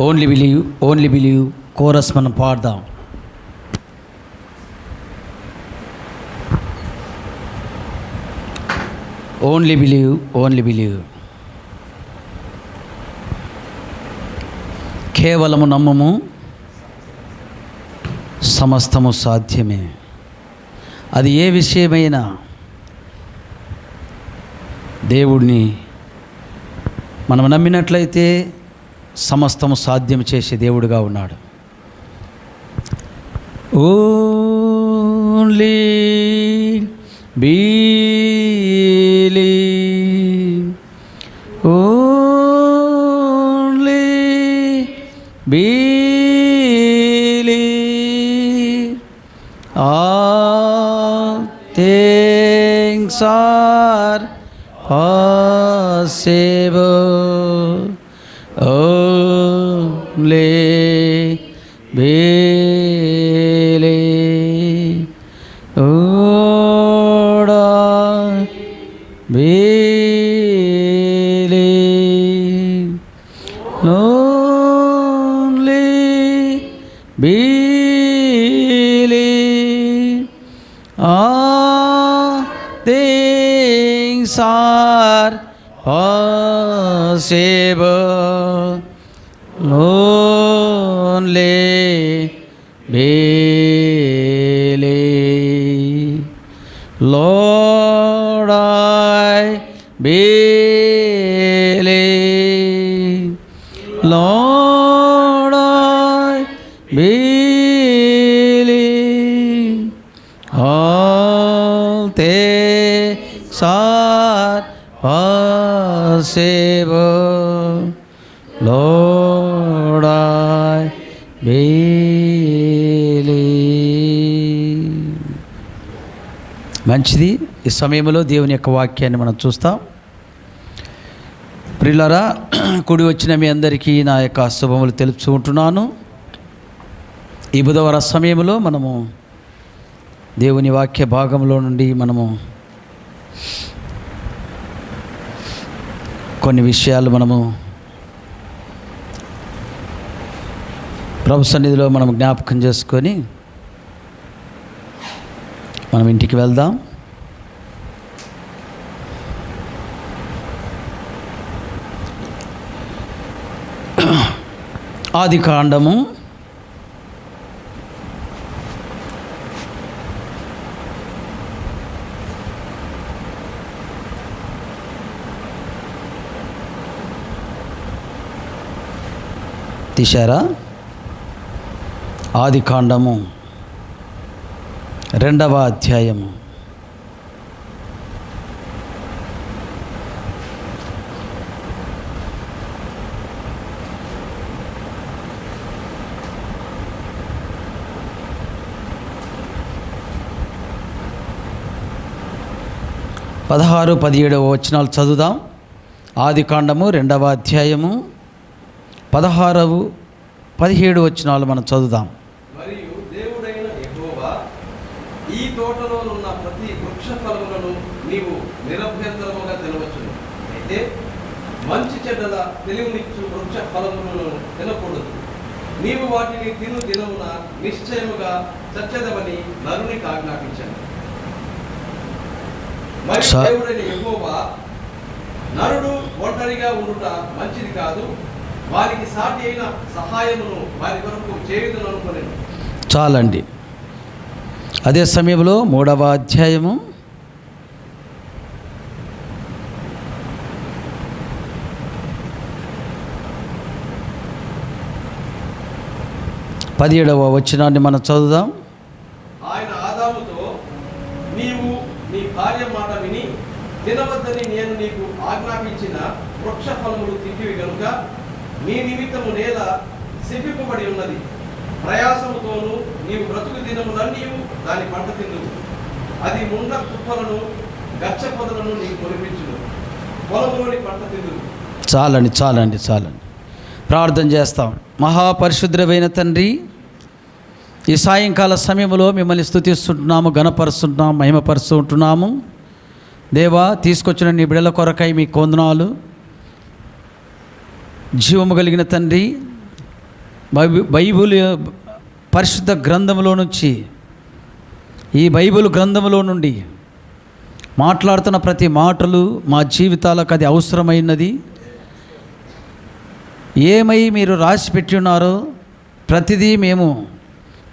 Only believe chorus మనం పాడదాం. Only believe. కేవలము నమ్మము, సమస్తము సాధ్యమే. అది ఏ విషయమైనా దేవుడిని మనం నమ్మినట్లయితే సమస్తము సాధ్యం చేసే దేవుడుగా ఉన్నాడు. Only believe, only believe, all things are possible. Only believe. Lord, I believe. Only believe. All things are possible. Only believe. Lord, I believe. Lord, I believe. All things are possible. Lord, I believe. మంచిది. ఈ సమయంలో దేవుని యొక్క వాక్యాన్ని మనం చూస్తాం. ప్రియులారా, కూడి వచ్చిన మీ అందరికీ నా యొక్క శుభములు తెలుపుకుంటున్నాను. ఈ బుధవార సమయంలో మనము దేవుని వాక్య భాగంలో నుండి మనము కొన్ని విషయాలు మనము ప్రభు సన్నిధిలో మనం జ్ఞాపకం చేసుకొని మనం ఇంటికి వెళ్దాం. ఆదికాండము 2వ అధ్యాయము. పదహారు 17 వచనాలు చదువుదాం. ఆదికాండము 2వ అధ్యాయము 16, 17 వచనాలు మనం చదువుదాం. మరియు దేవుడైన యెహోవా ఈ తోటలోనున్న ప్రతి వృక్ష ఫలములను నీవు నిరభ్యంతరముగా తినవచ్చును. అయితే మంచి చెడ్డల తెలివినిచ్చు వృక్ష ఫలములను తినకూడదు. నీవు వాటిని తిను దినమున నిశ్చయముగా చచ్చెదవని నరునికి ఆజ్ఞాపించాను. మరి దేవుడైన యెహోవా నరుడు ఒంటరిగా ఉండుట మంచిది కాదు, వారికి సాటి అయిన సహాయమును వారి కొరకు చేయుదును అనుకొనెను. చాలండి. అదే సమయంలో 3వ అధ్యాయము 17వ వచనాన్ని మనం చదువుదాం. ఆయన ఆదాముతో, నీవు నీ భార్య మాట విని తినవద్దని నేను నీకు ఆజ్ఞాపించిన వృక్ష ఫలములు తింటివి గనుక నీ నిమిత్తము నేల శపింపబడి ఉన్నది. ప్రయాసముతోనూ నీవు బ్రతుకు దినములన్నీ దాని పంట తిందువు. అది ముండ కుప్పలను గచ్చ పొదలను నీకు పొలిపించును. పొలములోని పంట తిందువు. చాలండి. ప్రార్థన చేస్తాం. మహాపరిశుద్ధమైన తండ్రి, ఈ సాయంకాల సమయంలో మిమ్మల్ని స్తుతిస్తుంటున్నాము, ఘనపరుస్తుంటున్నాము, మహిమపరుస్తుంటున్నాము. దేవా, తీసుకొచ్చిన నీ బిడ్డల కొరకై మీ వందనాలు. జీవము కలిగిన తండ్రి, బైబిల్ పరిశుద్ధ గ్రంథంలో నుంచి, ఈ బైబిల్ గ్రంథంలో నుండి మాట్లాడుతున్న ప్రతి మాటలు మా జీవితాలకు అది అవసరమైనది. ఏమై మీరు రాసి పెట్టి ఉన్నారో ప్రతిదీ మేము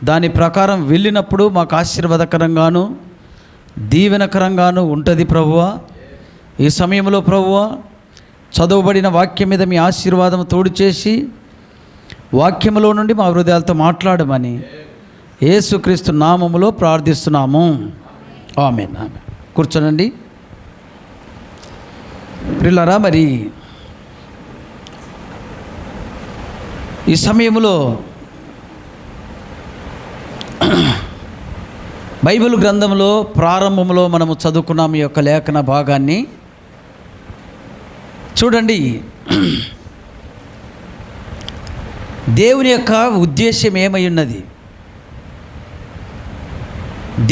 దాని ప్రకారం వెళ్ళినప్పుడు మాకు ఆశీర్వాదకరంగాను దీవెనకరంగాను ఉంటుంది ప్రభువా. ఈ సమయంలో ప్రభువా, చదవబడిన వాక్యం మీద మీ ఆశీర్వాదం తోడు చేసి వాక్యములో నుండి మా హృదయాలతో మాట్లాడమని యేసుక్రీస్తు నామములో ప్రార్థిస్తున్నాము. ఆమేన్. ఆమేన్. కూర్చోనండి ప్రియులారా. మరి ఈ సమయంలో బైబిల్ గ్రంథంలో ప్రారంభంలో మనము చదువుకున్నాం ఈ యొక్క లేఖన భాగాన్ని. చూడండి, దేవుని యొక్క ఉద్దేశం ఏమై ఉన్నది,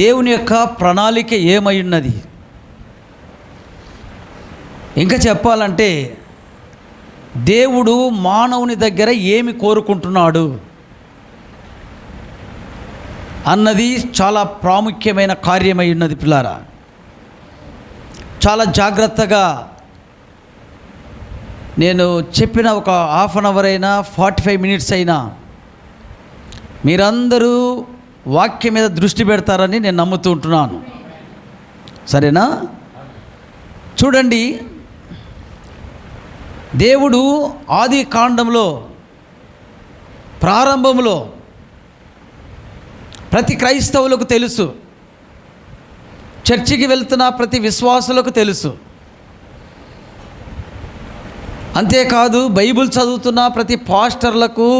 దేవుని యొక్క ప్రణాళిక ఏమై ఉన్నది. ఇంకా చెప్పాలంటే దేవుడు మానవుని దగ్గర ఏమి కోరుకుంటున్నాడు అన్నది చాలా ప్రాముఖ్యమైన కార్యమై ఉన్నది పిల్లారా. చాలా జాగ్రత్తగా నేను చెప్పిన ఒక హాఫ్ అన్ అవర్ అయినా 45 మినిట్స్ అయినా మీరందరూ వాక్యం మీద దృష్టి పెడతారని నేను నమ్ముతూ ఉంటున్నాను. సరేనా? చూడండి, దేవుడు ఆది కాండంలో ప్రారంభంలో ప్రతి క్రైస్తవులకు తెలుసు, చర్చికి వెళ్తున్న ప్రతి విశ్వాసులకు తెలుసు, అంతేకాదు బైబిల్ చదువుతున్న ప్రతి పాస్టర్లకు,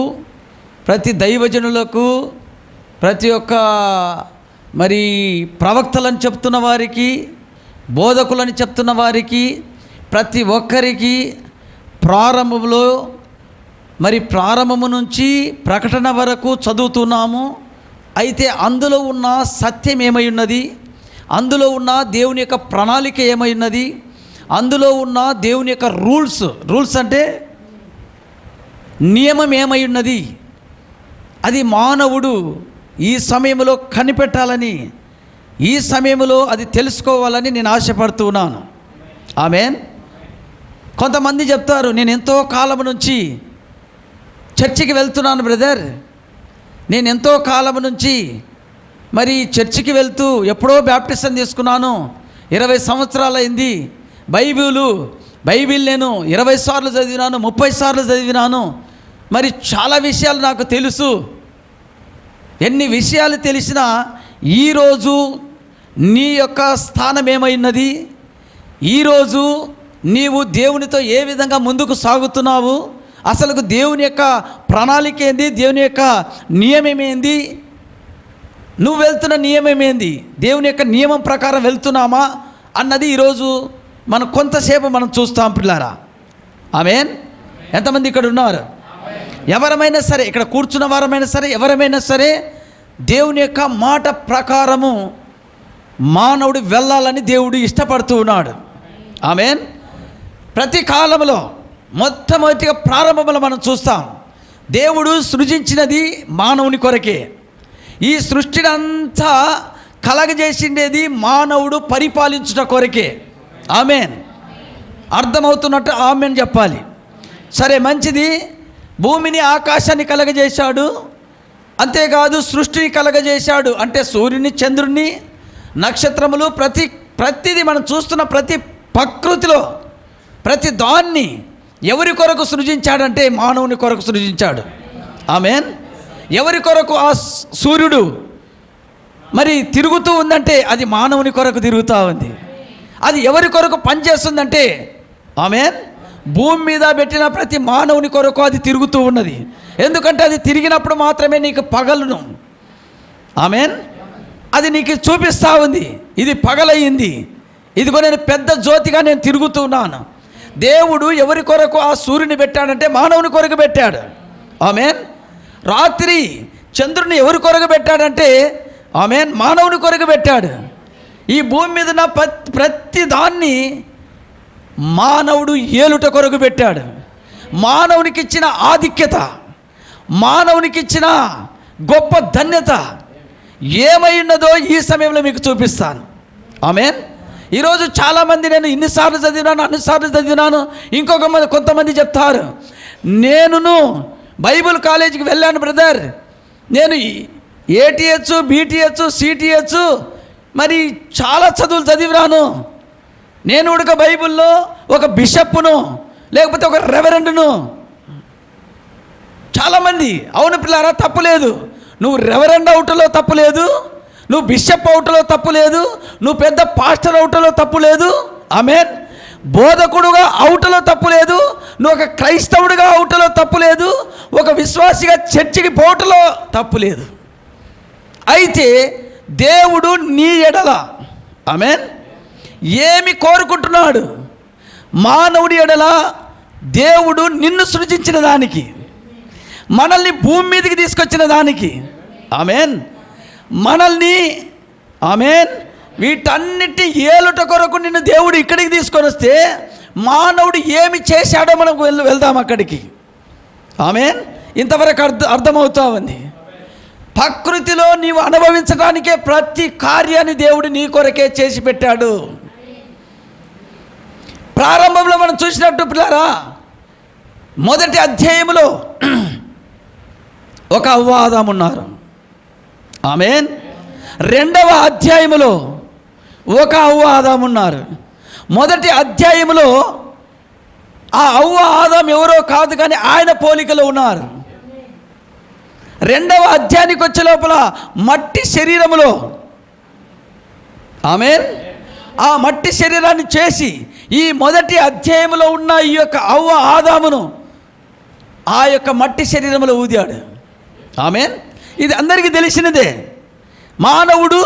ప్రతి దైవజనులకు, ప్రతి ఒక్క మరి ప్రవక్తలని చెప్తున్న వారికి, బోధకులని చెప్తున్న వారికి, ప్రతి ఒక్కరికి ప్రారంభంలో మరి ప్రారంభము నుంచి ప్రకటన వరకు చదువుతున్నాము. అయితే అందులో ఉన్న సత్యం ఏమై ఉన్నది, అందులో ఉన్న దేవుని యొక్క ప్రణాళిక ఏమై ఉన్నది, అందులో ఉన్న దేవుని యొక్క రూల్స్ అంటే నియమం ఏమై ఉన్నది, అది మానవుడు ఈ సమయంలో కనిపెట్టాలని, ఈ సమయంలో అది తెలుసుకోవాలని నేను ఆశపడుతున్నాను. ఆమేన్. కొంతమంది చెప్తారు, నేను ఎంతో కాలం నుంచి చర్చికి వెళ్తున్నాను బ్రదర్, నేను ఎంతో కాలం నుంచి మరి చర్చికి వెళ్తూ ఎప్పుడో బ్యాప్టిజం తీసుకున్నాను, 20 సంవత్సరాలు అయింది, బైబిల్ నేను 20 సార్లు చదివినాను, 30 సార్లు చదివినాను, మరి చాలా విషయాలు నాకు తెలుసు. ఎన్ని విషయాలు తెలిసినా ఈరోజు నీ యొక్క స్థానం ఏమైనది, ఈరోజు నీవు దేవునితో ఏ విధంగా ముందుకు సాగుతున్నావు, అసలు దేవుని యొక్క ప్రణాళిక ఏంది, దేవుని యొక్క నియమం ఏంది, నువ్వు వెళ్తున్న నియమం ఏంది, దేవుని యొక్క నియమం ప్రకారం వెళ్తున్నామా అన్నది ఈరోజు మనం కొంతసేపు మనం చూస్తాం పిల్లారా. ఆమేన్. ఎంతమంది ఇక్కడ ఉన్నారు? ఎవరమైనా సరే, ఇక్కడ కూర్చున్న వారమైనా సరే, ఎవరమైనా సరే దేవుని యొక్క మాట ప్రకారము మానవుడు వెళ్ళాలని దేవుడు ఇష్టపడుతూ ఉన్నాడు. ఆమేన్. ప్రతి కాలంలో మొట్టమొదటిగా ప్రారంభంలో మనం చూస్తాం, దేవుడు సృజించినది మానవుని కొరకే. ఈ సృష్టిని అంతా కలగజేసిండేది మానవుడు పరిపాలించుట కొరకే. ఆమేన్. అర్థమవుతున్నట్టు ఆమేన్ చెప్పాలి. సరే, మంచిది. భూమిని ఆకాశాన్ని కలగజేశాడు, అంతేకాదు సృష్టిని కలగజేశాడు. అంటే సూర్యుని, చంద్రుని, నక్షత్రములు, ప్రతిదీ మనం చూస్తున్న ప్రతి ప్రకృతిలో ప్రతి దాన్ని ఎవరి కొరకు సృజించాడంటే మానవుని కొరకు సృజించాడు. ఆమేన్. ఎవరి కొరకు ఆ సూర్యుడు మరి తిరుగుతూ ఉందంటే అది మానవుని కొరకు తిరుగుతూ ఉంది. అది ఎవరి కొరకు పనిచేస్తుందంటే ఆమేన్, భూమి మీద పెట్టిన ప్రతి మానవుని కొరకు అది తిరుగుతూ ఉన్నది. ఎందుకంటే అది తిరిగినప్పుడు మాత్రమే నీకు పగలును. ఆమేన్. అది నీకు చూపిస్తూ ఉంది, ఇది పగలయ్యింది, ఇదిగో నేను పెద్ద జ్యోతిగా నేను తిరుగుతున్నాను. దేవుడు ఎవరి కొరకు ఆ సూర్యుని పెట్టాడంటే మానవుని కొరకు పెట్టాడు. ఆమేన్. రాత్రి చంద్రుని ఎవరి కొరకు పెట్టాడంటే ఆమేన్, మానవుని కొరకు పెట్టాడు. ఈ భూమి మీద ఉన్న ప్రతి దాన్ని మానవుడు ఏలుట కొరకు పెట్టాడు. మానవునికి ఇచ్చిన ఆధిక్యత, మానవునికి ఇచ్చిన గొప్ప ధన్యత ఏమై ఉన్నదో ఈ సమయంలో మీకు చూపిస్తాను. ఆమేన్. ఈరోజు చాలామంది నేను ఇన్నిసార్లు చదివినాను, అన్నిసార్లు చదివినాను. కొంతమంది చెప్తారు, నేనును బైబిల్ కాలేజీకి వెళ్ళాను బ్రదర్, నేను ఏటీహెచ్, బీటీహెచ్, సిటీహెచ్ మరి చాలా చదువులు చదివినాను, నేను కూడా బైబిల్లో ఒక బిషప్ను లేకపోతే ఒక రెవరెండ్ను. చాలామంది, అవును పిల్లారా, తప్పులేదు. నువ్వు రెవరెండ్ అవుటలో తప్పు లేదు, నువ్వు బిషప్ అవుటలో తప్పు లేదు, నువ్వు పెద్ద పాస్టర్ అవుటలో తప్పు లేదు. ఆమేన్. బోధకుడుగా అవుటలో తప్పు లేదు, నువ్వు ఒక క్రైస్తవుడిగా అవుటలో తప్పు లేదు, ఒక విశ్వాసిగా చర్చికి పోవటంలో తప్పు లేదు. అయితే దేవుడు నీ ఎడల ఆమేన్ ఏమి కోరుకుంటున్నాడు? మానవుడి ఎడల దేవుడు నిన్ను సృజించిన దానికి, మనల్ని భూమి మీదకి తీసుకొచ్చిన దానికి, ఆమేన్, మనల్ని ఆమేన్ వీటన్నిటి ఏలుట కొరకు నిన్ను దేవుడు ఇక్కడికి తీసుకొని వస్తే మానవుడు ఏమి చేశాడో మనం వెళ్దాం అక్కడికి. ఆమేన్. ఇంతవరకు అర్థమవుతా ఉంది. ప్రకృతిలో నీవు అనుభవించడానికే ప్రతి కార్యాన్ని దేవుడు నీ కొరకే చేసి పెట్టాడు. ప్రారంభంలో మనం చూసినట్టు పిల్లారా, మొదటి అధ్యాయంలో ఒక అవ్వ ఆదాము ఉన్నారు. ఆమేన్. రెండవ అధ్యాయములో ఒక అవ్వ ఆదాము ఉన్నారు. మొదటి అధ్యాయంలో ఆ అవ్వ ఆదాము ఎవరో కాదు, కానీ ఆయన పోలికలో ఉన్నారు. రెండవ అధ్యాయానికి వచ్చే లోపల మట్టి శరీరములో ఆమేన్ ఆ మట్టి శరీరాన్ని చేసి ఈ మొదటి అధ్యాయంలో ఉన్న ఈ యొక్క అవ్వ ఆదామును ఆ యొక్క మట్టి శరీరంలో ఊదాడు. ఆమేన్. ఇది అందరికీ తెలిసినదే. మానవుడు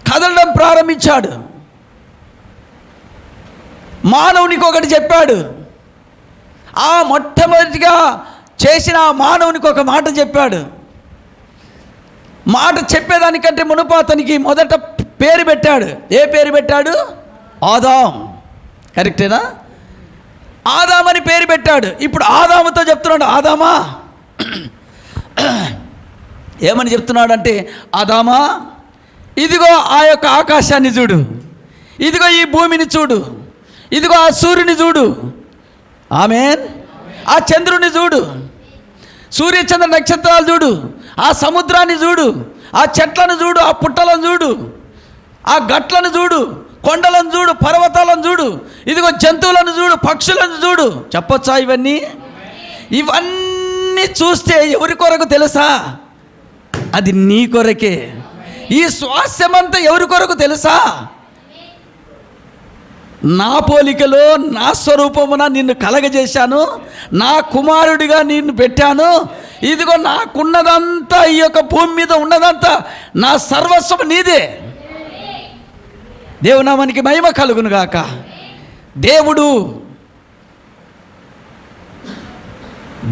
కదలడం ప్రారంభించాడు. మానవునికి ఒకటి చెప్పాడు. ఆ మొట్టమొదటిగా చేసిన ఆ మానవునికి ఒక మాట చెప్పాడు. మాట చెప్పేదానికంటే మునుపు అతనికి మొదట పేరు పెట్టాడు. ఏ పేరు పెట్టాడు? ఆదాం. కరెక్టేనా? ఆదాం అని పేరు పెట్టాడు. ఇప్పుడు ఆదాముతో చెప్తున్నాడు, ఆదామా ఏమని చెప్తున్నాడు అంటే, ఆదామా ఇదిగో ఆ యొక్క ఆకాశాన్ని చూడు, ఇదిగో ఈ భూమిని చూడు, ఇదిగో ఆ సూర్యుని చూడు, ఆమేన్, ఆ చంద్రుని చూడు, సూర్యచంద్ర నక్షత్రాలు చూడు, ఆ సముద్రాన్ని చూడు, ఆ చెట్లను చూడు, ఆ పుట్టలను చూడు, ఆ గట్లను చూడు, కొండలను చూడు, పర్వతాలను చూడు, ఇదిగో జంతువులను చూడు, పక్షులను చూడు. చెప్పొచ్చా ఇవన్నీ? ఇవన్నీ చూస్తే ఎవరి కొరకు తెలుసా? అది నీ కొరకే. ఈ స్వాస్థ్యమంతా ఎవరి కొరకు తెలుసా? నా పోలికలో నా స్వరూపమున నిన్ను కలగజేశాను, నా కుమారుడిగా నిన్ను పెట్టాను. ఇదిగో నాకున్నదంతా, ఈ యొక్క భూమి మీద ఉన్నదంతా, నా సర్వస్వం నీదే. దేవునామానికి మహిమ కలుగును గాక.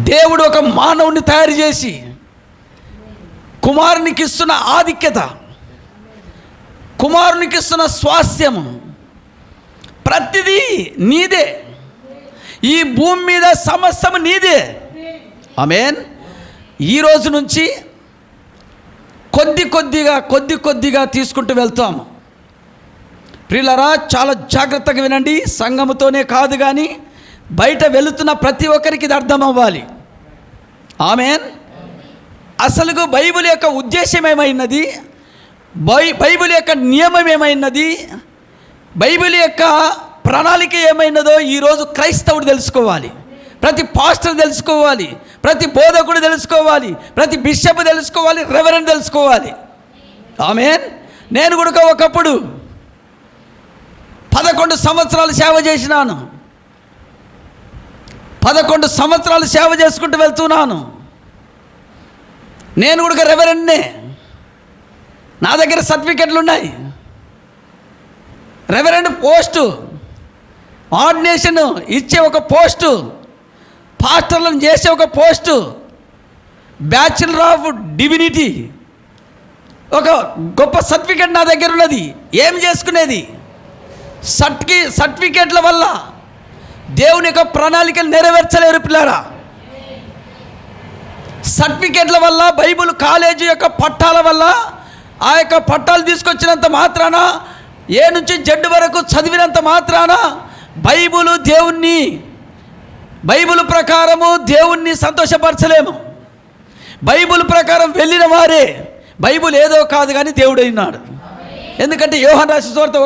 దేవుడు ఒక మానవుని తయారు చేసి కుమారునికి ఇస్తున్న ఆధిక్యత, కుమారునికి ఇస్తున్న స్వాస్థ్యము ప్రతిదీ నీదే. ఈ భూమి మీద సమస్తము నీదే. ఆమేన్. ఈ రోజు నుంచి కొద్ది కొద్దిగా తీసుకుంటూ వెళ్తాము. ప్రియులారా, చాలా జాగ్రత్తగా వినండి. సంఘముతోనే కాదు కానీ బయట వెళుతున్న ప్రతి ఒక్కరికి ఇది అర్థం అవ్వాలి. ఆమేన్. అసలుగా బైబిల్ యొక్క ఉద్దేశం ఏమైనది, బైబిల్ యొక్క నియమం ఏమైనది, బైబిల్ యొక్క ప్రణాళిక ఏమైనదో ఈరోజు క్రైస్తవుడు తెలుసుకోవాలి. ప్రతి పాస్టర్ తెలుసుకోవాలి, ప్రతి బోధకుడు తెలుసుకోవాలి, ప్రతి బిషప్ తెలుసుకోవాలి, రెవరెండ్ తెలుసుకోవాలి. ఆమేన్. నేను కూడా ఒకప్పుడు 11 సంవత్సరాలు సేవ చేసినాను. 11 సంవత్సరాలు సేవ చేసుకుంటూ వెళ్తున్నాను. నేను కూడా రెవరెండ్నే. నా దగ్గర సర్టిఫికెట్లు ఉన్నాయి. రెవరెండ్ పోస్టు, ఆర్డినేషన్ ఇచ్చే ఒక పోస్టు, పాస్టర్లను చేసే ఒక పోస్టు, బ్యాచిలర్ ఆఫ్ డివినిటీ ఒక గొప్ప సర్టిఫికెట్ నా దగ్గర ఉన్నది. ఏం చేసుకునేది? సర్టిఫికెట్ల వల్ల దేవుని యొక్క ప్రణాళికలు నెరవేర్చలేరు పిల్లారా. సర్టిఫికేట్ల వల్ల, బైబిల్ కాలేజీ యొక్క పట్టాల వల్ల, ఆ యొక్క పట్టాలు తీసుకొచ్చినంత మాత్రాన, ఏ నుంచి జెడ్ వరకు చదివినంత మాత్రాన బైబిల్ ప్రకారము దేవుణ్ణి సంతోషపరచలేము. బైబిల్ ప్రకారం వెళ్ళిన వారే బైబిల్ ఏదో కాదు కానీ దేవుడైనాడు. ఎందుకంటే యోహాను రాసిన సువార్త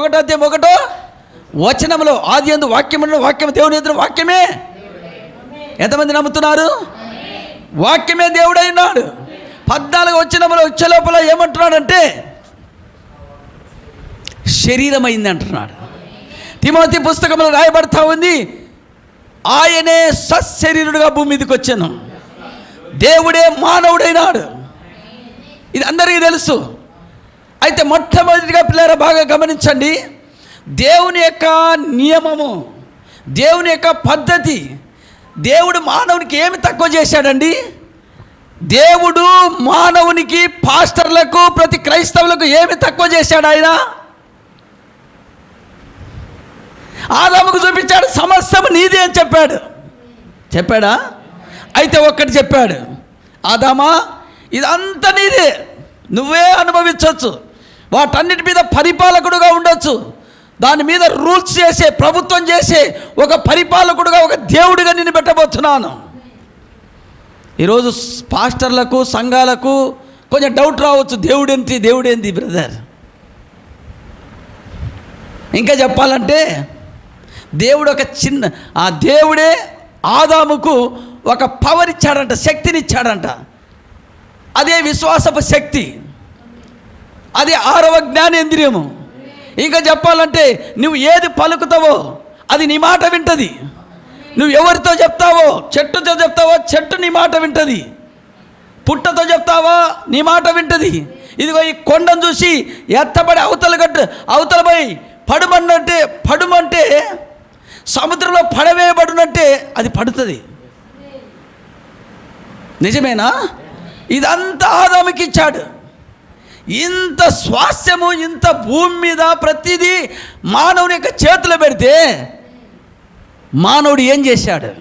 1:1 ఆదియందు వాక్యమును, వాక్యము దేవుని ఎదురు, వాక్యమే. ఎంతమంది నమ్ముతున్నారు? వాక్యమే దేవుడైనాడు. 14 వచ్చే లోపల ఏమంటున్నాడంటే శరీరమైంది అంటున్నాడు. తిమోతి పుస్తకంలో రాయబడతా ఉంది, ఆయనే సశరీరుడుగా భూమి మీదకి వచ్చాను. దేవుడే మానవుడైనాడు. ఇది అందరికీ తెలుసు. అయితే మొట్టమొదటిగా పిల్లరా బాగా గమనించండి, దేవుని యొక్క నియమము, దేవుని యొక్క పద్ధతి. దేవుడు మానవునికి ఏమి తక్కువ చేశాడండి? దేవుడు మానవునికి, పాస్టర్లకు, ప్రతి క్రైస్తవులకు ఏమి తక్కువ చేశాడు? ఆయన ఆదాముకు చూపించాడు, సమస్తము నీదే అని చెప్పాడా? అయితే ఒక్కటి చెప్పాడు, ఆదామా ఇదంతా నీదే, నువ్వే అనుభవించవచ్చు, వాటన్నిటి మీద పరిపాలకుడుగా ఉండొచ్చు, దాని మీద రూల్స్ చేసే, ప్రభుత్వం చేసే ఒక పరిపాలకుడుగా, ఒక దేవుడిగా నిన్ను పెట్టబోతున్నాను. ఈరోజు పాస్టర్లకు, సంఘాలకు కొంచెం డౌట్ రావచ్చు, దేవుడేంటి బ్రదర్. ఇంకా చెప్పాలంటే దేవుడు ఆ దేవుడే ఆదాముకు ఒక పవర్ ఇచ్చాడంట, శక్తినిచ్చాడంట. అదే విశ్వాసపు శక్తి, అది 6వ జ్ఞానేంద్రియము. ఇంకా చెప్పాలంటే నువ్వు ఏది పలుకుతావో అది నీ మాట వింటది. నువ్వు ఎవరితో చెప్తావో, చెట్టుతో చెప్తావో చెట్టు నీ మాట వింటది, పుట్టతో చెప్తావా నీ మాట వింటది. ఇదిగో ఈ కొండను చూసి ఎత్తబడి అవతల పోయి పడుమంటే సముద్రంలో పడవేయబడునంటే అది పడుతుంది. నిజమేనా? ఇదంతా ఆదాముకి ఇచ్చాడు. ఇంత స్వాస్థ్యము, ఇంత భూమి మీద ప్రతిదీ మానవుని యొక్క చేతిలో పెడితే మానవుడు ఏం చేశాడు?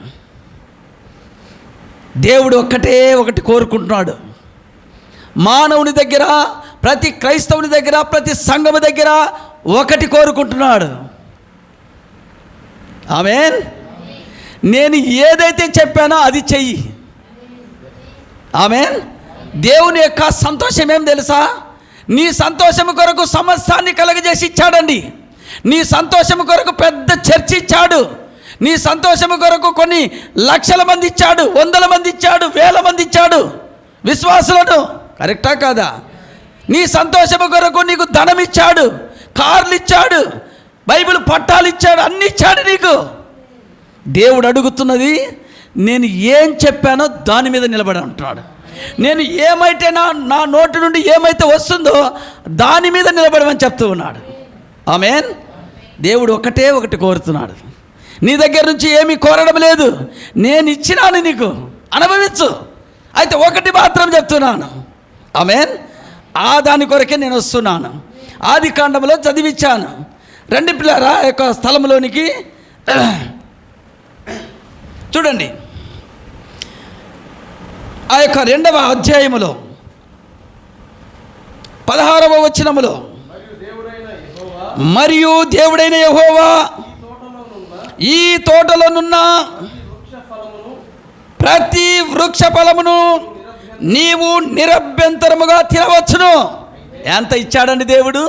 దేవుడు ఒకటి కోరుకుంటున్నాడు. మానవుని దగ్గర, ప్రతి క్రైస్తవుని దగ్గర, ప్రతి సంఘము దగ్గర ఒకటి కోరుకుంటున్నాడు. ఆమేన్. నేను ఏదైతే చెప్పానో అది చెయ్యి. ఆమేన్. దేవుని యొక్క సంతోషం ఏం తెలుసా? నీ సంతోషము కొరకు సమస్తాన్ని కలగజేసి ఇచ్చాడండి. నీ సంతోషము కొరకు పెద్ద చర్చ్ ఇచ్చాడు. నీ సంతోషము కొరకు కొన్ని లక్షల మంది ఇచ్చాడు, 100 మంది ఇచ్చాడు, 1000 మంది ఇచ్చాడు విశ్వాసులను. కరెక్టా కాదా? నీ సంతోషము కొరకు నీకు ధనం ఇచ్చాడు, కార్లు ఇచ్చాడు, బైబిల్ పట్టాలు ఇచ్చాడు, అన్ని ఇచ్చాడు నీకు. దేవుడు అడుగుతున్నది, నేను ఏం చెప్పానో దాని మీద నిలబడి అంటున్నాడు. నేను ఏమైతే నా నోటి నుండి ఏమైతే వస్తుందో దాని మీద నిలబడమని చెప్తూ ఉన్నాడు. ఆమేన్. దేవుడు ఒకటి కోరుతున్నాడు. నీ దగ్గర నుంచి ఏమీ కోరడం లేదు, నేను ఇచ్చినాను, నీకు అనుభవించు. అయితే ఒకటి మాత్రం చెప్తున్నాను. ఆమేన్. దాని కొరకే నేను వస్తున్నాను. ఆది కాండంలో చదివించాను. రండి పిల్లరా యొక్క స్థలంలోనికి చూడండి. ఆ యొక్క 2వ అధ్యాయములో 16వ వచనములో, మరియు దేవుడైన యెహోవా ఈ తోటలోనున్న ప్రతి వృక్ష ఫలమును నీవు నిరభ్యంతరముగా తినవచ్చును. ఎంత ఇచ్చాడండి దేవుడు?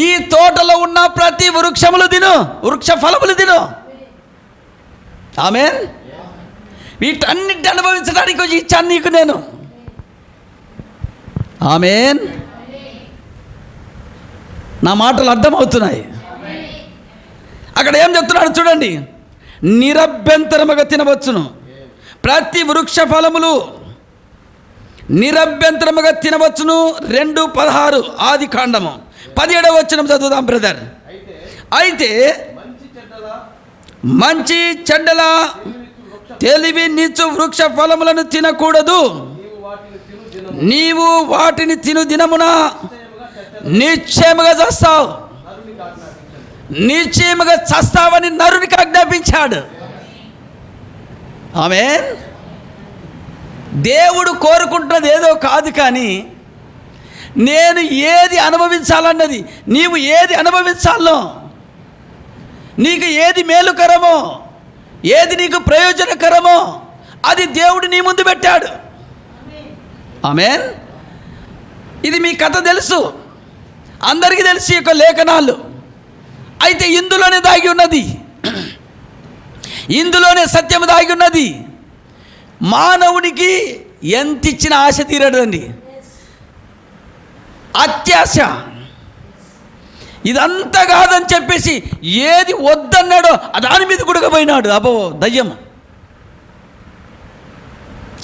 ఈ తోటలో ఉన్న ప్రతి వృక్షములు తిను, వృక్ష ఫలములు తిను. ఆమేన్. వీటన్నిటిని అనుభవించడానికి ఇచ్చాను నీకు నేను. ఆమేన్. నా మాటలు అర్థమవుతున్నాయి. అక్కడ ఏం చెప్తున్నాడు చూడండి, నిరభ్యంతరముగా తినవచ్చును, ప్రతి వృక్ష ఫలములు నిరభ్యంతరముగా తినవచ్చును. 2:16 ఆది కాండము 17వ వచనం చదువుదాం బ్రదర్. అయితే మంచి చెడ్డల తెలివి నిచ్చు వృక్ష ఫలములను తినకూడదు, నీవు వాటిని తిను దినమున నిశ్చయముగా చేస్తావు. నిశ్చయముగా చస్తావని నరునికి ఆజ్ఞాపించాడు. ఆమేన్. దేవుడు కోరుకుంటున్నది ఏదో కాదు, కానీ నేను ఏది అనుభవించాలన్నది, నీవు ఏది అనుభవించాలో, నీకు ఏది మేలుకరమో, ఏది నీకు ప్రయోజనకరమో అది దేవుడు నీ ముందు పెట్టాడు. ఆమేన్. ఇది మీ కథ తెలుసు, అందరికీ తెలుసు ఈ యొక్క లేఖనాలు. అయితే ఇందులోనే దాగి ఉన్నది, ఇందులోనే సత్యం దాగి ఉన్నది. మానవునికి ఎంత ఇచ్చిన ఆశ తీరదండి, అత్యాశ. ఇదంతా కాదని చెప్పేసి ఏది వద్దన్నాడో దాని మీద గుడకపోయినాడు. అబ్బో దయ్యం,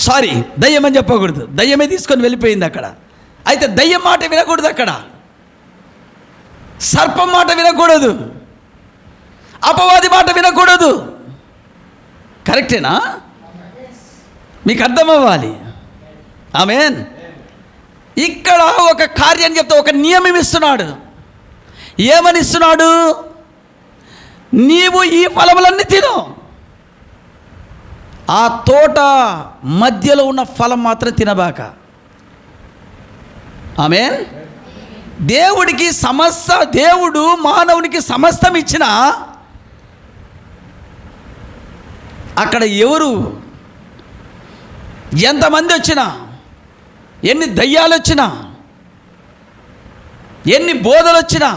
సారీ దయ్యం అని చెప్పకూడదు, దయ్యమే తీసుకొని వెళ్ళిపోయింది అక్కడ. అయితే దయ్యం మాట వినకూడదు, అక్కడ సర్పం మాట వినకూడదు, అపవాది మాట వినకూడదు. కరెక్టేనా? మీకు అర్థం అవ్వాలి. ఆమేన్. ఇక్కడ ఒక కార్యం చెప్తా, ఒక నియమం ఇస్తున్నాడు. ఏమని ఇస్తున్నాడు? నీవు ఈ ఫలములన్నీ తిను, ఆ తోట మధ్యలో ఉన్న ఫలం మాత్రం తినబాక. ఆమేన్. దేవుడికి దేవుడు మానవునికి సమస్తం ఇచ్చిన అక్కడ ఎవరు ఎంతమంది వచ్చినా, ఎన్ని దయ్యాలు వచ్చినా, ఎన్ని బోధలు వచ్చినా,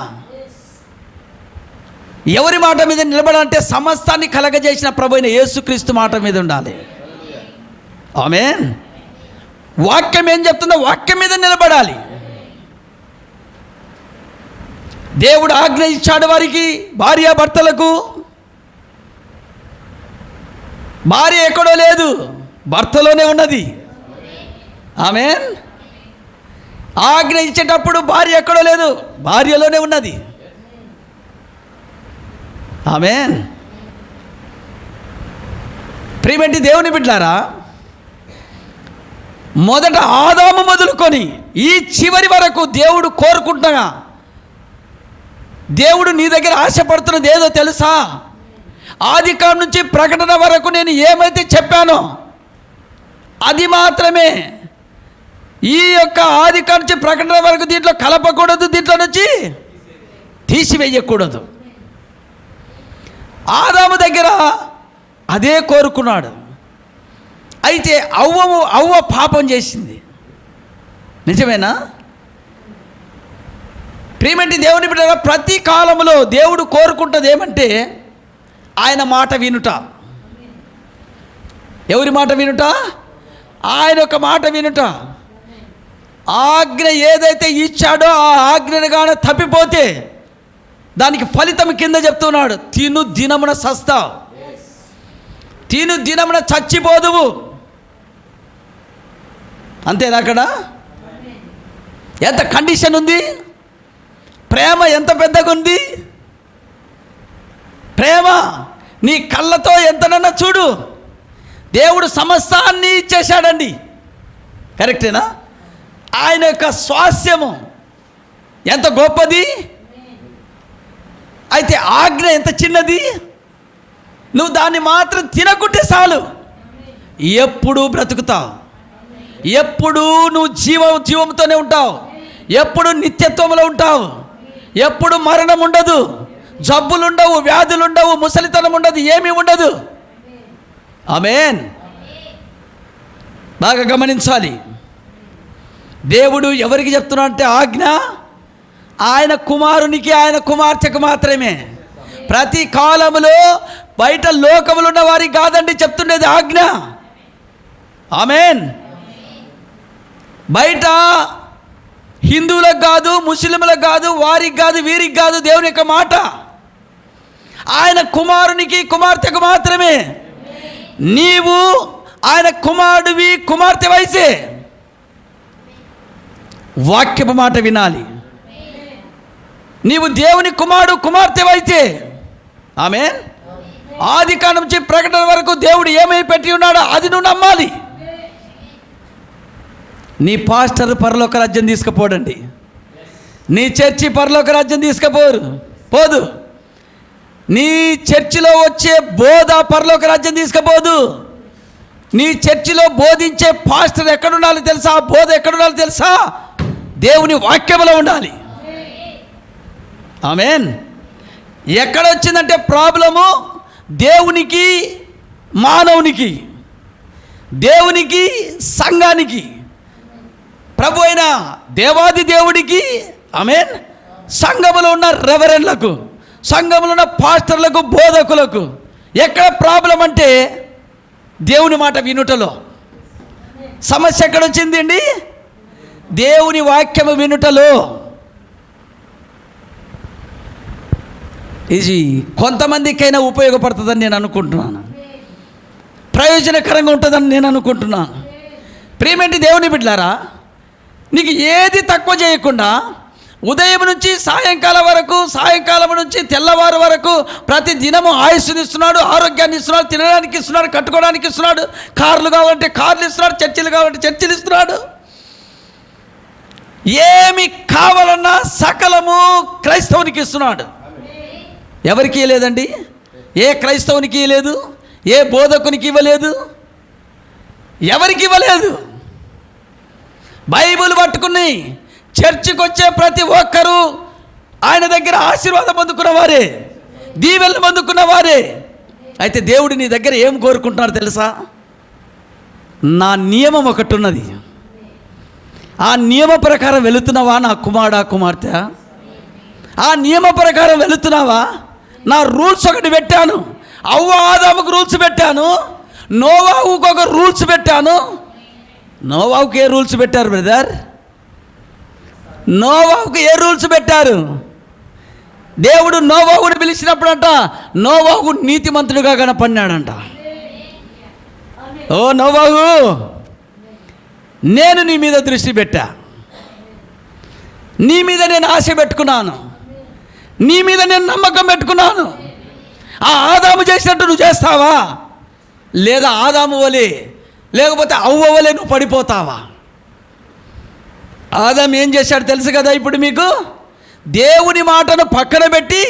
ఎవరి మాట మీద నిలబడాలంటే సమస్తాన్ని కలగజేసిన ప్రభు అయిన యేసుక్రీస్తు మాట మీద ఉండాలి. ఆమేన్. వాక్యం ఏం చెప్తుందో వాక్యం మీద నిలబడాలి. దేవుడు ఆజ్ఞ ఇచ్చాడు వారికి, భార్యాభర్తలకు. భార్య ఎక్కడో లేదు, భర్తలోనే ఉన్నది. ఆమేన్. ఆజ్ఞ ఇచ్చేటప్పుడు భార్య ఎక్కడో లేదు, భార్యలోనే ఉన్నది. ఆమేన్. ప్రియమైన దేవుని బిడ్డలారా, మొదట ఆదాము మొదలుకొని ఈ చివరి వరకు దేవుడు కోరుకుంటున్నా, దేవుడు నీ దగ్గర ఆశపడుతున్నది ఏదో తెలుసా? ఆదికాండం నుంచి ప్రకటన వరకు నేను ఏమైతే చెప్పానో అది మాత్రమే. ఈ యొక్క ఆదికాండం నుంచి ప్రకటన వరకు దీంట్లో కలపకూడదు, దీంట్లో నుంచి తీసివేయకూడదు. ఆదాము దగ్గర అదే కోరుకున్నాడు. అయితే అవ్వ పాపం చేసింది, నిజమేనా? ప్రియమైన దేవుని బిడ్డ, ప్రతి కాలంలో దేవుడు కోరుకుంటుంది ఏమంటే ఆయన మాట వినుట. ఎవరి మాట వినుట? ఆయన యొక్క మాట వినుట. ఆజ్ఞ ఏదైతే ఇచ్చాడో ఆ ఆజ్ఞను గాన తప్పిపోతే దానికి ఫలితం కింద చెప్తున్నాడు, తిను దినమున సస్తావు, తిను దినమున చచ్చిపోదువు. అంతేనా? అక్కడ ఎంత కండిషన్ ఉంది, ప్రేమ ఎంత పెద్దగా ఉంది. ప్రేమ నీ కళ్ళతో ఎంతనన్నా చూడు, దేవుడు సమస్తాన్ని ఇచ్చేశాడండి. కరెక్టేనా? ఆయన యొక్క స్వాస్యము ఎంత గొప్పది. అయితే ఆజ్ఞ ఎంత చిన్నది. నువ్వు దాన్ని మాత్రం తినకుంటే చాలు, ఎప్పుడూ బ్రతుకుతావు, ఎప్పుడూ నువ్వు జీవంతోనే ఉంటావు, ఎప్పుడు నిత్యత్వంలో ఉంటావు, ఎప్పుడు మరణం ఉండదు, జబ్బులు ఉండవు, వ్యాధులు ఉండవు, ముసలితనం ఉండదు, ఏమీ ఉండదు. ఆమేన్. బాగా గమనించాలి. దేవుడు ఎవరికి చెప్తున్నా అంటే ఆజ్ఞ ఆయన కుమారునికి, ఆయన కుమార్తెకు మాత్రమే. ప్రతి కాలములో బయట లోకములు ఉన్న వారికి కాదండి చెప్తుండేది ఆజ్ఞ. ఆమేన్. బయట హిందువులకు కాదు, ముస్లింలకు కాదు, వారికి కాదు, వీరికి కాదు దేవుని యొక్క మాట. ఆయన కుమారునికి, కుమార్తెకు మాత్రమే. నీవు ఆయన కుమారుడివి, కుమార్తె వయసే వాక్యపు మాట వినాలి. నీవు దేవుని కుమారుడు, కుమార్తె అయితే ఆమేన్. ఆదికాండం నుంచి ప్రకటన వరకు దేవుడు ఏమై పెట్టి ఉన్నాడో అది నువ్వు నమ్మాలి. నీ పాస్టర్ పరలోక రాజ్యం తీసుకుపోడండి, నీ చర్చి పరలోక రాజ్యం తీసుకుపోరు, పోదు. నీ చర్చిలో వచ్చే బోధ పరలోక రాజ్యం తీసుకుపోదు. నీ చర్చిలో బోధించే పాస్టర్ ఎక్కడుండాలి తెలుసా? బోధ ఎక్కడుండాలి తెలుసా? దేవుని వాక్యములో ఉండాలి. ఆమేన్. ఎక్కడొచ్చిందంటే ప్రాబ్లము దేవునికి మానవునికి, దేవునికి సంఘానికి, ప్రభు అయిన దేవాది దేవుడికి, ఆమేన్, సంఘములో ఉన్న రెవరెండ్లకు, సంఘములో ఉన్న పాస్టర్లకు, బోధకులకు. ఎక్కడ ప్రాబ్లం అంటే దేవుని మాట వినుటలో. సమస్య ఎక్కడొచ్చింది అండి? దేవుని వాక్యము వినుటలో. ఇది కొంతమందికైనా ఉపయోగపడుతుందని నేను అనుకుంటున్నాను, ప్రయోజనకరంగా ఉంటుందని నేను అనుకుంటున్నాను. ప్రియమేంటి దేవుని బిడ్డలారా, నీకు ఏది తక్కువ చేయకుండా ఉదయం నుంచి సాయంకాలం వరకు, సాయంకాలం నుంచి తెల్లవారు వరకు ప్రతి దినము ఆయుస్సునిస్తున్నాడు, ఆరోగ్యాన్ని ఇస్తున్నాడు, తినడానికి ఇస్తున్నాడు, కట్టుకోవడానికి ఇస్తున్నాడు, కార్లు కావాలంటే కార్లు ఇస్తున్నాడు, చర్చిలు కావాలంటే చర్చిలు ఇస్తున్నాడు. ఏమి కావాలన్నా సకలము క్రైస్తవునికి ఇస్తున్నాడు. ఎవరికి లేదండి? ఏ క్రైస్తవునికి లేదు, ఏ బోధకునికి ఇవ్వలేదు, ఎవరికి ఇవ్వలేదు. బైబిల్ పట్టుకుని చర్చికి వచ్చే ప్రతి ఒక్కరూ ఆయన దగ్గర ఆశీర్వాదం పొందుకున్న వారే, దీవెనలు పొందుకున్న వారే. అయితే దేవుడు నీ దగ్గర ఏం కోరుకుంటున్నాడు తెలుసా? నా నియమం ఒకటి ఉన్నది, ఆ నియమ ప్రకారం వెళుతున్నావా నా కుమారుడా, కుమార్తె? ఆ నియమ ప్రకారం వెళుతున్నావా? నా రూల్స్ ఒకటి పెట్టాను. అవ్వ ఆదాముకు రూల్స్ పెట్టాను, నోవాహుకు ఒక రూల్స్ పెట్టాను. నోవాహుకు ఏ రూల్స్ పెట్టారు బ్రదర్? నోవాహుకు ఏ రూల్స్ పెట్టారు? దేవుడు నోవాహుని పిలిచినప్పుడు అంట, నోవాహు నీతిమంతుడుగా కనపడినాడంట. ఓ నోవాహు, నేను నీ మీద దృష్టి పెట్టా, నీ మీద నేను ఆశ పెట్టుకున్నాను, నీ మీద నేను నమ్మకం పెట్టుకున్నాను. ఆ ఆదాము చేసినట్టు నువ్వు చేస్తావా? లేదా ఆదాము వలే, లేకపోతే అవ్వ వలే నువ్వు పడిపోతావా? ఆదాము ఏం చేశాడు తెలుసు కదా ఇప్పుడు మీకు? దేవుని మాటను పక్కన పెట్టి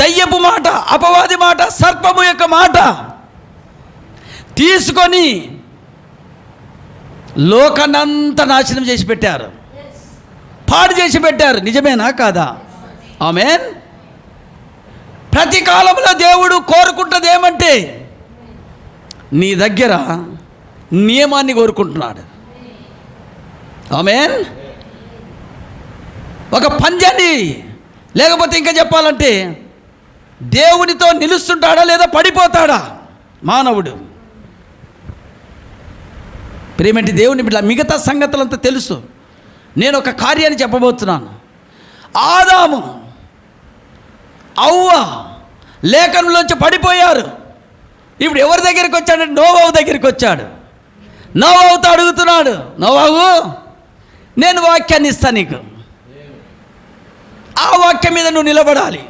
దయ్యపు మాట, అపవాది మాట, సర్పము యొక్క మాట తీసుకొని లోకాన్నంతా నాశనం చేసి పెట్టారు, పాడు చేసి పెట్టారు. నిజమేనా కాదా? ఆమేన్. ప్రతి కాలంలో దేవుడు కోరుకుంటుంది ఏమంటే నీ దగ్గర నియమాన్ని కోరుకుంటున్నాడు. ఆమేన్. ఒక పంజాన్ని, లేకపోతే ఇంకా చెప్పాలంటే దేవునితో నిలుస్తుంటాడా లేదా పడిపోతాడా మానవుడు? ప్రేమేంటి దేవుని బిడ్డ, మిగతా సంగతులంతా తెలుసు. నేను ఒక కార్యాన్ని చెప్పబోతున్నాను. ఆదాము అవ్వ లేఖనంలోంచి పడిపోయారు. ఇప్పుడు ఎవరి దగ్గరికి వచ్చాడంటే నోవాహు దగ్గరికి వచ్చాడు. నోవాహుతో అడుగుతున్నాడు, నోవాహు నేను వాక్యాన్ని ఇస్తాను నీకు, ఆ వాక్యం మీద నువ్వు నిలబడాలి.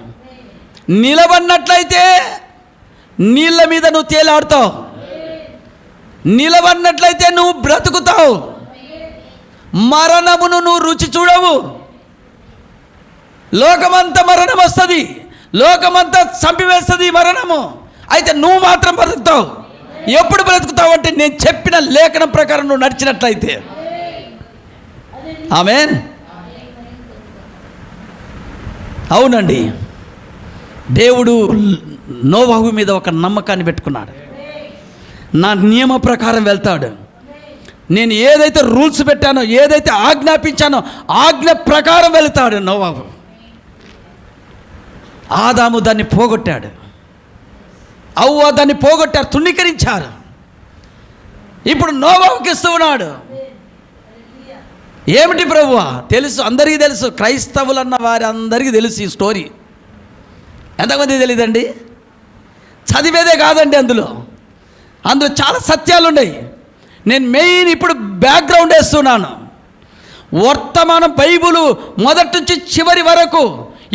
నిలబడినట్లయితే నీళ్ళ మీద నువ్వు తేలాడుతావు, నిలబడినట్లయితే నువ్వు బ్రతుకుతావు, మరణమును నువ్వు రుచి చూడవు. లోకమంతా మరణం వస్తుంది, లోకమంతా చంపివేస్తుంది మరణము. అయితే నువ్వు మాత్రం బ్రతుకుతావు. ఎప్పుడు బ్రతుకుతావు అంటే నేను చెప్పిన లేఖనం ప్రకారం నువ్వు నడిచినట్లయితే. ఆమేన్. అవునండి, దేవుడు నోవాహు మీద ఒక నమ్మకాన్ని పెట్టుకున్నాడు. నా నియమ ప్రకారం వెళ్తాడు, నేను ఏదైతే రూల్స్ పెట్టానో, ఏదైతే ఆజ్ఞాపించానో ఆజ్ఞ ప్రకారం వెళ్తాడు నోవాహు. ఆదాము దాన్ని పోగొట్టాడు, అవ్వ దాన్ని పోగొట్టారు, తృణీకరించారు. ఇప్పుడు నోవాహుకి ఇస్తూ ఉన్నాడు. ఏమిటి ప్రభువా? తెలుసు, అందరికీ తెలుసు, క్రైస్తవులన్న వారి అందరికీ తెలుసు ఈ స్టోరీ. ఎంతమంది తెలియదండి? చదివేదే కాదండి, అందులో చాలా సత్యాలు ఉన్నాయి. నేను మెయిన్ ఇప్పుడు బ్యాక్గ్రౌండ్ వేస్తున్నాను. వర్తమానం బైబిలు మొదటి నుంచి చివరి వరకు,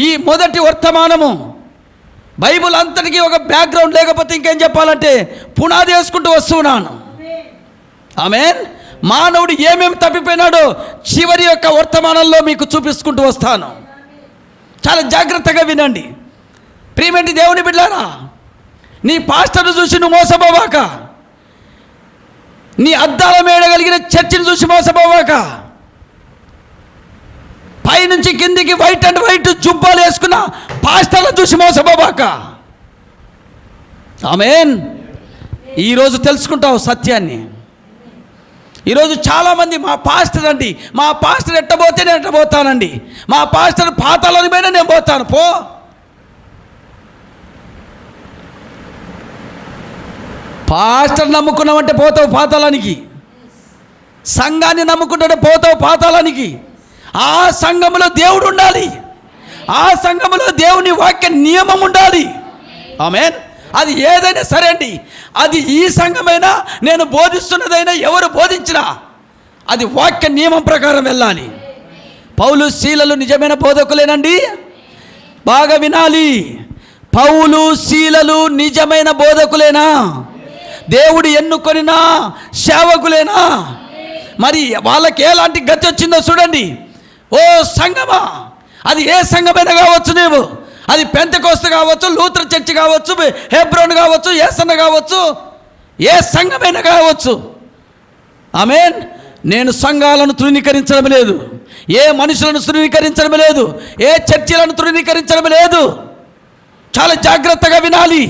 ఈ మొదటి వర్తమానము బైబిల్ అంతటికీ ఒక బ్యాక్గ్రౌండ్, లేకపోతే ఇంకేం చెప్పాలంటే పునాది వేసుకుంటూ వస్తున్నాను. ఆమేన్. మానవుడు ఏమేమి తప్పిపోయినాడో చివరి యొక్క వర్తమానంలో మీకు చూపించుకుంటూ వస్తాను. చాలా జాగ్రత్తగా వినండి. ప్రియమైన దేవుని బిడ్డలారా, నీ పాస్టర్ను చూసి నువ్వు మోసపోవాక, నీ అద్దాల మేడగలిగిన చర్చిని చూసి మోసపోవాక, పైనుంచి కిందికి వైట్ అండ్ వైట్ జుబ్బాలు వేసుకున్న పాస్టర్లను చూసి మోసపోవాక. ఆమేన్. ఈరోజు తెలుసుకుంటావు సత్యాన్ని. ఈరోజు చాలామంది మా పాస్టర్ అండి, మా పాస్టర్ ఎట్టబోతే నేను ఎట్టబోతానండి, మా పాస్టర్ పాతాలని పైన నేను పోతాను. పో, పాస్టర్ నమ్ముకున్నావంటే పోతావు పాతాళానికి. సంఘాన్ని నమ్ముకుంటే పోతావు పాతాళానికి. ఆ సంఘములో దేవుడు ఉండాలి, ఆ సంఘములో దేవుని వాక్య నియమం ఉండాలి. ఆమేన్. అది ఏదైనా సరే అండి, అది ఈ సంఘమైనా నేను బోధిస్తున్నదైనా ఎవరు బోధించినా అది వాక్య నియమం ప్రకారం వెళ్ళాలి. పౌలు శీలలు నిజమైన బోధకులేనండి, బాగా వినాలి. పౌలు శీలలు నిజమైన బోధకులేనా? దేవుడు ఎన్నుకొనినా సేవకులేనా? మరి వాళ్ళకి ఎలాంటి గతి వచ్చిందో చూడండి. ఓ సంఘమా, అది ఏ సంఘమైనా కావచ్చు, నీవు అది పెంతెకోస్తు కావచ్చు, లూథర్ చర్చి కావచ్చు, హెబ్రోన్ కావచ్చు, యేసన్న కావచ్చు, ఏ సంఘమైనా కావచ్చు. ఆమేన్. నేను సంఘాలను తృణీకరించడం లేదు, ఏ మనుషులను తృణీకరించడం లేదు, ఏ చర్చిలను తృణీకరించడం లేదు. చాలా జాగ్రత్తగా వినాలి.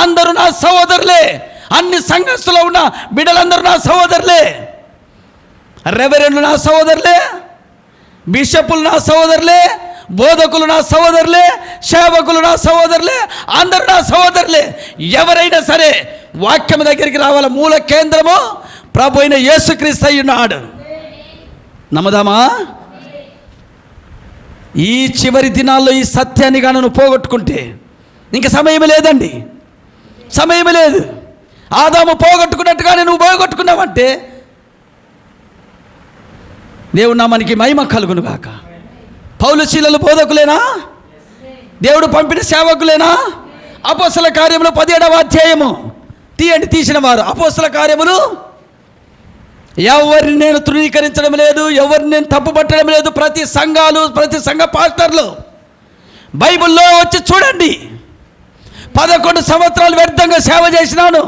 అందరూ నా సహోదరులే, అన్ని సంఘస్థులో ఉన్న బిడ్డలందరూ నా సహోదరులే, రెవరెండ్లు నా సహోదరులే, బిషపులు నా సహోదరులే, బోధకులు నా సహోదరులే, సేవకులు నా సహోదరులే, అందరూ నా సహోదరులే. ఎవరైనా సరే వాక్యం దగ్గరికి రావాల. మూల కేంద్రము ప్రభు అయిన యేసుక్రీస్తు అయ్యున్నాడు. నమ్మదామా? ఈ చివరి దినాల్లో ఈ సత్యాన్ని కానీ నువ్వు పోగొట్టుకుంటే ఇంక సమయం లేదండి, సమయం లేదు. ఆదాము పోగొట్టుకున్నట్టుగానే నువ్వు పోగొట్టుకున్నావంటే దేవుడు నామానికి మహిమ కలుగును గాక. పౌలు శీలలు బోధకులేనా? దేవుడు పంపిన సేవకులేనా? అపోస్తల కార్యములు 17వ అధ్యాయము తీసిన వారు. అపోస్తల కార్యములు ఎవరిని నేను తృణీకరించడం లేదు, ఎవరిని నేను తప్పుపట్టడం లేదు. ప్రతి సంఘాలు, ప్రతి సంఘ పాస్టర్లు బైబిల్లో వచ్చి చూడండి. 11 సంవత్సరాలు వ్యర్థంగా సేవ చేసినాను,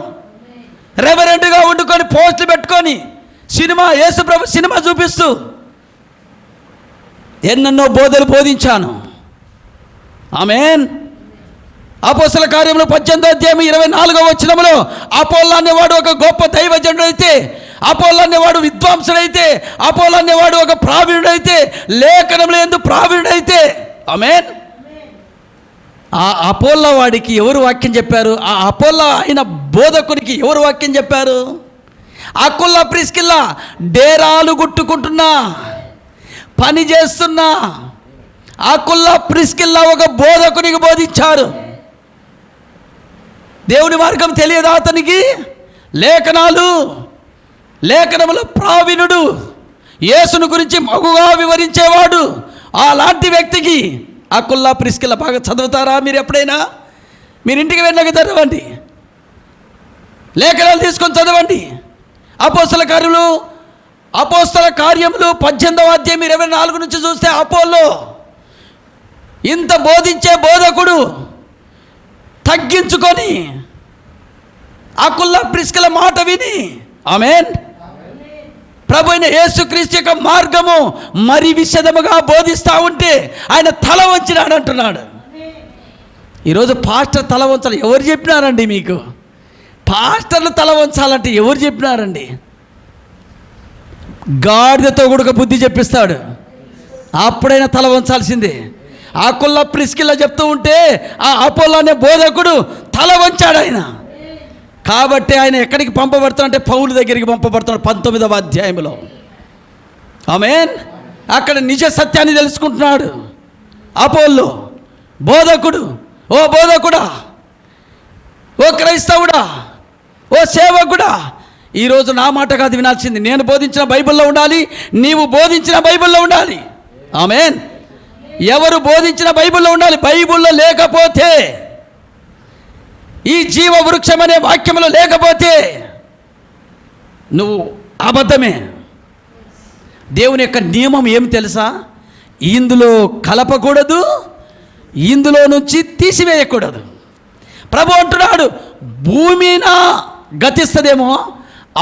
రెవరెండ్గా వండుకొని పోస్టులు పెట్టుకొని సినిమా, యేసుప్రభు సినిమా చూపిస్తూ ఎన్నెన్నో బోధలు బోధించాను. ఆమేన్. అపోస్తల కార్యములు 18వ అధ్యాయం 24వ వచనములో అపోల్లో అనేవాడు ఒక గొప్ప దైవజనుడు అయితే, అపోల్లో అనేవాడు విద్వాంసుడైతే, అపోల్లో అనేవాడు ఒక ప్రావీణుడైతే, లేఖనముల యందు ప్రావీణుడైతే, ఆమేన్, ఆ అపోల్లో వాడికి ఎవరు వాక్యం చెప్పారు? ఆ అపోల్లో అయిన బోధకునికి ఎవరు వాక్యం చెప్పారు? అకుల్లా ప్రిస్కిల్లా డేరాలు గుట్టుకుంటున్నా, పని చేస్తున్నా అకుల్లా ప్రిస్కిల్లా ఒక బోధకునికి బోధించారు. దేవుని మార్గం తెలియదా అతనికి? లేఖనముల ప్రావీణుడు, యేసును గురించి మగుగా వివరించేవాడు. అలాంటి వ్యక్తికి అకుల్లా ప్రిస్కిల్లా బాగా చదువుతారా మీరు? ఎప్పుడైనా మీరు ఇంటికి వెళ్ళక చదవండి, లేఖనాలు తీసుకొని చదవండి. అపోస్తల కార్యములు 18వ అధ్యాయం 24 నుంచి చూస్తే అపోల్లో ఇంత బోధించే బోధకుడు తగ్గించుకొని అకుల్లా ప్రిస్కిల్ల మాట విని, ఆమేన్, ప్రభు అయిన యేసుక్రీస్తు యొక్క మార్గము మరి విశదముగా బోధిస్తూ ఉంటే ఆయన తల వంచినాడు అంటున్నాడు. ఈరోజు పాస్టర్ తల వంచాలి ఎవరు చెప్పినారండి మీకు? పాస్టర్లు తల వంచాలంటే ఎవరు చెప్పినారండి? గాడిదతో కూడా బుద్ధి చెప్పిస్తాడు, అప్పుడైనా తల వంచాల్సిందే. అకుల్లా ప్రిస్కిల్లా చెప్తూ ఉంటే ఆ అపోల్లో అనే బోధకుడు తల వంచాడు ఆయన. కాబట్టి ఆయన ఎక్కడికి పంపబడుతాడంటే పౌలు దగ్గరికి పంపబడుతున్నాడు 19వ అధ్యాయంలో. ఆమేన్. అక్కడ నిజ సత్యాన్ని తెలుసుకుంటున్నాడు అపోల్లో బోధకుడు. ఓ బోధకుడా, ఓ క్రైస్తవుడా, ఓ సేవకుడా, ఈరోజు నా మాట కాదు వినాల్సింది. నేను బోధించిన బైబిల్లో ఉండాలి, నీవు బోధించిన బైబిల్లో ఉండాలి. ఆమేన్. ఎవరు బోధించిన బైబిల్లో ఉండాలి. బైబిల్లో లేకపోతే, ఈ జీవ వృక్షం అనే వాక్యంలో లేకపోతే నువ్వు అబద్ధమే. దేవుని యొక్క నియమం ఏమి తెలుసా? ఇందులో కలపకూడదు, ఇందులో నుంచి తీసివేయకూడదు. ప్రభు అంటున్నాడు, భూమినా గతిస్తుందేమో,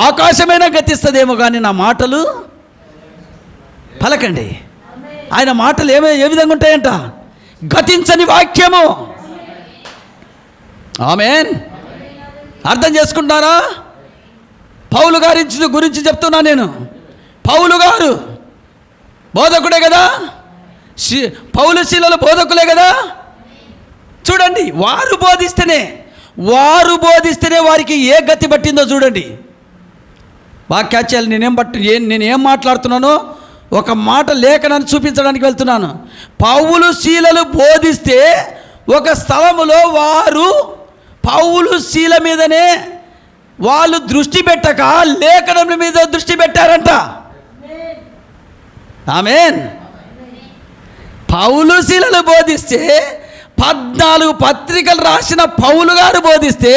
ఆకాశమైనా గతిస్తుందేమో, కానీ నా మాటలు పలకండి. ఆయన మాటలు ఏ విధంగా ఉంటాయంట? గతించని వాక్యము. ఆమేన్. అర్థం చేసుకుంటారా? పౌలు గారి గురించి చెప్తున్నా నేను. పౌలు గారు బోధకుడే కదా, పౌలు శీలలు బోధకులే కదా. చూడండి, వారు బోధిస్తేనే వారికి ఏ గతి పట్టిందో చూడండి. బాగా క్యాచ్ చేయాలి. నేనేం మాట్లాడుతున్నానో ఒక మాట లేఖనాన్ని చూపించడానికి వెళ్తున్నాను. పౌలు శీలలు బోధిస్తే ఒక స్థలములో వారు పౌలు శీల మీదనే వాళ్ళు దృష్టి పెట్టక లేఖనముల మీద దృష్టి పెట్టారంట. ఆమేన్. పౌలు శీలలు బోధిస్తే 14 పత్రికలు రాసిన పౌలు గారు బోధిస్తే,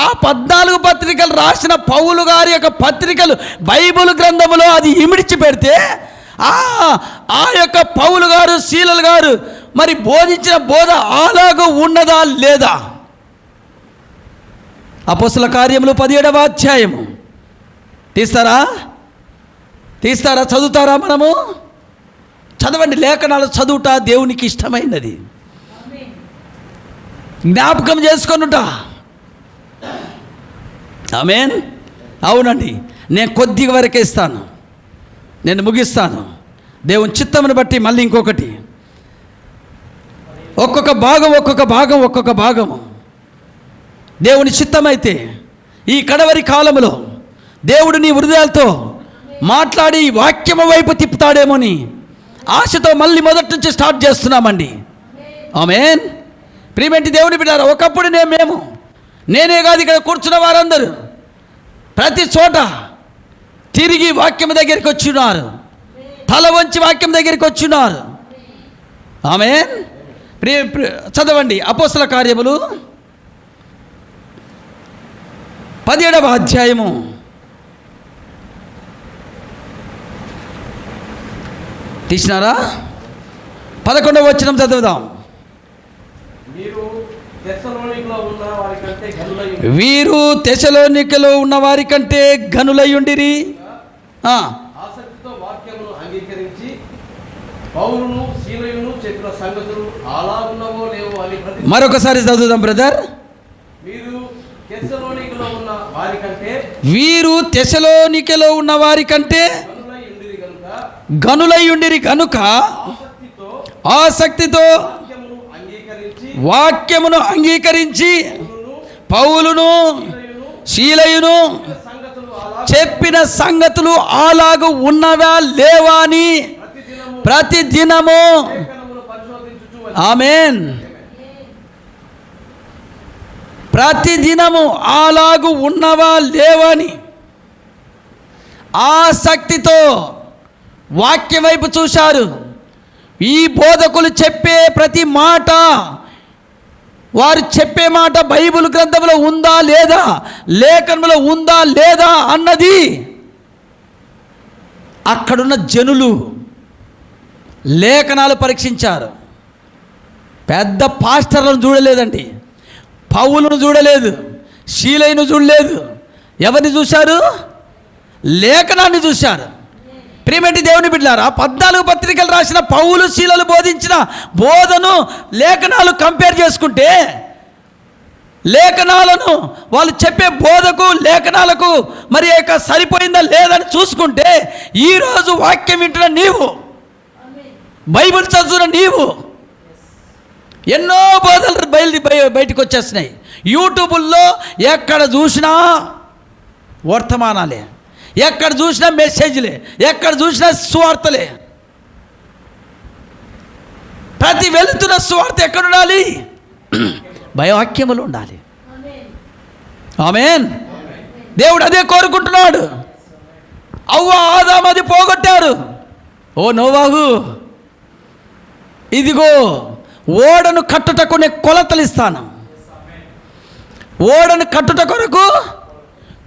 ఆ 14 పత్రికలు రాసిన పౌలు గారి యొక్క పత్రికలు బైబిల్ గ్రంథములో అది ఇమిడిచి పెడితే ఆ యొక్క పౌలు గారు శీలలు గారు మరి బోధించిన బోధ అలాగూ ఉన్నదా లేదా? అపోస్తల కార్యములు 17వ అధ్యాయము తీస్తారా? చదువుతారా? మనము చదవండి. లేఖనాలు చదువుట దేవునికి ఇష్టమైనది. జ్ఞాపకం చేసుకొనుట. ఆమేన్. అవునండి. నేను కొద్దిగా వరకే ఇస్తాను, నేను ముగిస్తాను. దేవుని చిత్తమును బట్టి మళ్ళీ ఇంకొకటి, ఒక్కొక్క భాగము దేవుని చిత్తమైతే ఈ కడవరి కాలములో దేవుడు నీ హృదయాలతో మాట్లాడి వాక్యము వైపు తిప్పుతాడేమోని ఆశతో మళ్ళీ మొదటి నుంచి స్టార్ట్ చేస్తున్నామండి. ఆమేన్. ప్రియమైన దేవుని బిడ్డలారా, ఒకప్పుడు నేనే కాదు, ఇక్కడ కూర్చున్న వారందరూ ప్రతి చోట తిరిగి వాక్యం దగ్గరికి వచ్చిన్నారు, తల వంచి వాక్యం దగ్గరికి వచ్చిన్నారు. ఆమేన్. చదవండి అపోస్తల కార్యములు 17వ అధ్యాయము 11వ వచనం చదువుదాం. వీరు తెస్సలోనికలో ఉన్న వారి కంటే ఘనులయుండిరి. ఆసక్తితో వాక్యమును అంగీకరించి పౌలును శీలయును చెప్పిన సంగతులు అలాగున్నవో లేవో అని మరొకసారి చదువుదాం బ్రదర్. వీరు తెస్సలోనికలో ఉన్న వారి కంటే గనులయుండిరి గనుక ఆసక్తితో వాక్యమును అంగీకరించి పౌలును శీలయును చెప్పిన సంగతులు అలాగూ ఉన్నవా లేవా అని ప్రతి దినము. ఆమేన్. ప్రతి దినము అలాగూ ఉన్నవా లేవని ఆసక్తితో వాక్యం వైపు చూశారు. ఈ బోధకులు చెప్పే ప్రతి మాట, వారు చెప్పే మాట బైబిల్ గ్రంథంలో ఉందా లేదా, లేఖనంలో ఉందా లేదా అన్నది అక్కడున్న జనులు లేఖనాలు పరీక్షించారు. పెద్ద పాస్టర్లను చూడలేదండి, పౌలును చూడలేదు, శీలయును చూడలేదు. ఎవరిని చూశారు? లేఖనాన్ని చూశారు. ప్రియమైన దేవుని బిడ్డలారా, 14 పత్రికలు రాసిన పౌలు శీలలు బోధించిన బోధను లేఖనాలు కంపేర్ చేసుకుంటే, లేఖనాలను వాళ్ళు చెప్పే బోధకు లేఖనాలకు మరి యొక్క సరిపోయిందా లేదని చూసుకుంటే, ఈరోజు వాక్యం వింటున్న నీవు, బైబిల్ చదువుతున్న నీవు, ఎన్నో బోధలు బయటకు వచ్చేస్తున్నాయి. యూట్యూబుల్లో ఎక్కడ చూసినా వర్తమానాలే, ఎక్కడ చూసినా మెసేజ్లే, ఎక్కడ చూసినా సువార్తలే. ప్రతి వెళుతున్న సువార్త ఎక్కడ ఉండాలి? భయవాక్యములు ఉండాలి. ఆమేన్. దేవుడు అదే కోరుకుంటున్నాడు. అవ్వ ఆదాము అది పోగొట్టారు. ఓ నోవాహు, ఇదిగో ఓడను కట్టుటకు నేను కొలతలు ఇస్తాను. ఓడను కట్టుట కొరకు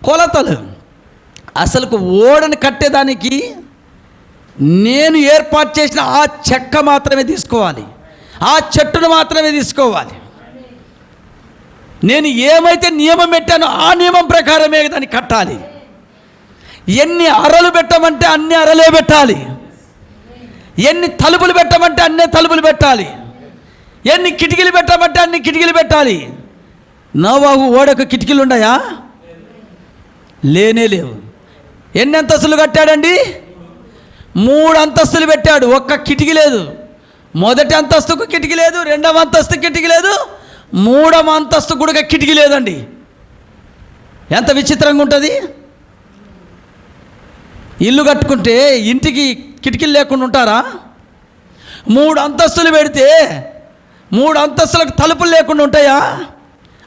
కొలతలు. అసలుకు ఓడను కట్టేదానికి నేను ఏర్పాటు చేసిన ఆ చెక్క మాత్రమే తీసుకోవాలి. ఆ చెట్టును మాత్రమే తీసుకోవాలి. నేను ఏమైతే నియమం పెట్టానో ఆ నియమం ప్రకారమే దాన్ని కట్టాలి. ఎన్ని అరలు పెట్టమంటే అన్ని అరలే పెట్టాలి. ఎన్ని తలుపులు పెట్టమంటే అన్ని తలుపులు పెట్టాలి. ఎన్ని కిటికీలు పెట్టమంటే అన్ని కిటికీలు పెట్టాలి. నోవాహు ఓడకు కిటికీలు ఉన్నాయా? లేనే లేవు. ఎన్ని అంతస్తులు కట్టాడండి? 3 అంతస్తులు పెట్టాడు, ఒక్క కిటికీ లేదు. మొదటి అంతస్తుకు కిటికీ లేదు, రెండవ అంతస్తు కిటికీ లేదు, 3వ అంతస్తు కూడా కిటికీ లేదండి. ఎంత విచిత్రంగా ఉంటుంది. ఇల్లు కట్టుకుంటే ఇంటికి కిటికీలు లేకుండా ఉంటారా? 3 అంతస్తులు పెడితే 3 అంతస్తులకు తలుపులు లేకుండా ఉంటాయా?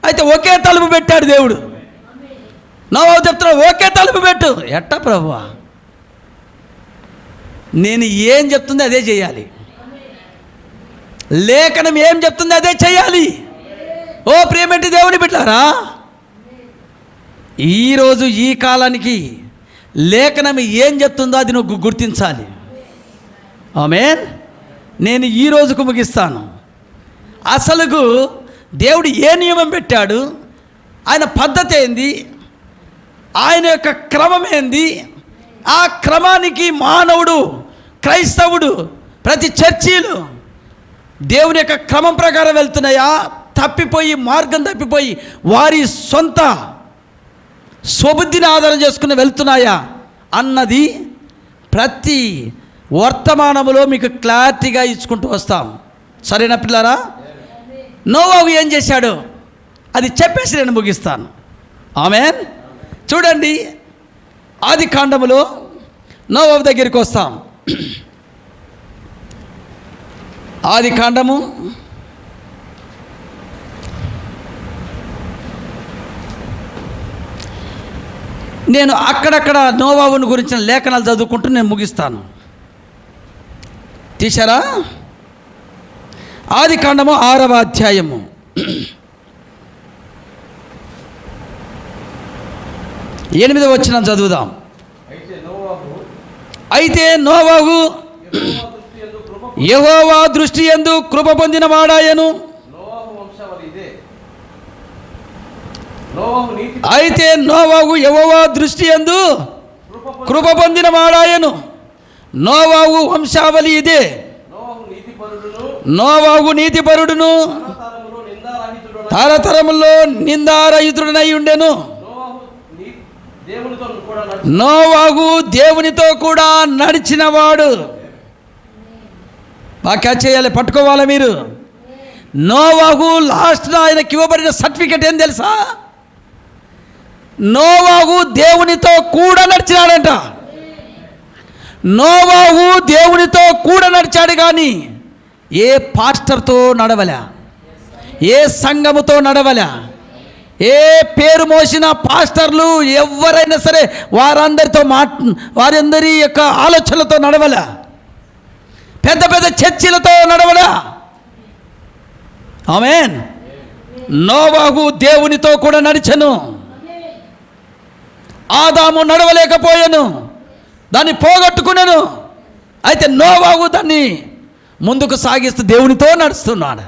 అయితే ఒకే తలుపు పెట్టాడు దేవుడు. నోవాహు చెప్తున్నాడు, ఒకే తలుపు పెట్టు. ఎట్టా ప్రభువా? నేను ఏం చెప్తుంది అదే చేయాలి. లేఖనం ఏం చెప్తుంది అదే చేయాలి. ఓ ప్రియమేంటి దేవుని బిడ్డలారా, ఈరోజు ఈ కాలానికి లేఖనం ఏం చెప్తుందో అది నువ్వు గుర్తించాలి. ఆమేన్. నేను ఈ రోజుకు ముగిస్తాను. అసలుకు దేవుడు ఏ నియమం పెట్టాడు, ఆయన పద్ధతి ఏంది, ఆయన యొక్క క్రమం ఏంది, ఆ క్రమానికి మానవుడు, క్రైస్తవుడు, ప్రతి చర్చీలు దేవుని యొక్క క్రమం ప్రకారం వెళ్తున్నాయా, తప్పిపోయి మార్గం తప్పిపోయి వారి సొంత స్వబుద్ధిని ఆధారం చేసుకుని వెళ్తున్నాయా అన్నది ప్రతి వర్తమానములో మీకు క్లారిటీగా ఇచ్చుకుంటూ వస్తాం. సరేనా పిల్లారా? నోవాహు ఏం చేశాడు అది చెప్పేసి నేను ముగిస్తాను. ఆమేన్. చూడండి, ఆది కాండములో నోవాహు దగ్గరికి వస్తాం. ఆది కాండము నేను అక్కడక్కడ నోవాహుని గురించిన లేఖనాలు చదువుకుంటూ నేను ముగిస్తాను. తీశారా? ఆది కాండము 6వ అధ్యాయము 8వ వచనం చదువుదాం. అయితే నోవాహు యెహోవా దృష్టి యందు కృప పొందిన వాడాయను. అయితే నోవాహు యెహోవా దృష్టి యందు కృప పొందిన వాడాయను. నోవాహు వంశావళి ఇదే. నోవాహు నీతిపరుడును తరతరములో నిందారహితుడనై ఉండెను. నోవాహు దేవునితో కూడా నడిచినవాడు. బాగా చేయాలి, పట్టుకోవాలి మీరు. నోవాహు లాస్ట్లో ఆయనకి ఇవ్వబడిన సర్టిఫికెట్ ఏం తెలుసా? నోవాహు దేవునితో కూడా నడిచినాడంట. నోవాహు దేవునితో కూడా నడిచాడు, కానీ ఏ పాస్టర్తో నడవలే, ఏ సంఘముతో నడవలే, ఏ పేరు మోసిన పాస్టర్లు ఎవరైనా సరే వారందరితో వారందరి యొక్క ఆలోచనలతో నడవలే, పెద్ద పెద్ద చర్చిలతో నడవలే. ఆమేన్. నోవాహు దేవునితో కూడా నడిచెను. ఆదాము నడవలేకపోయాను, దాన్ని పోగొట్టుకున్నాను. అయితే నోవాహు దాన్ని ముందుకు సాగిస్తూ దేవునితో నడుస్తున్నాడు.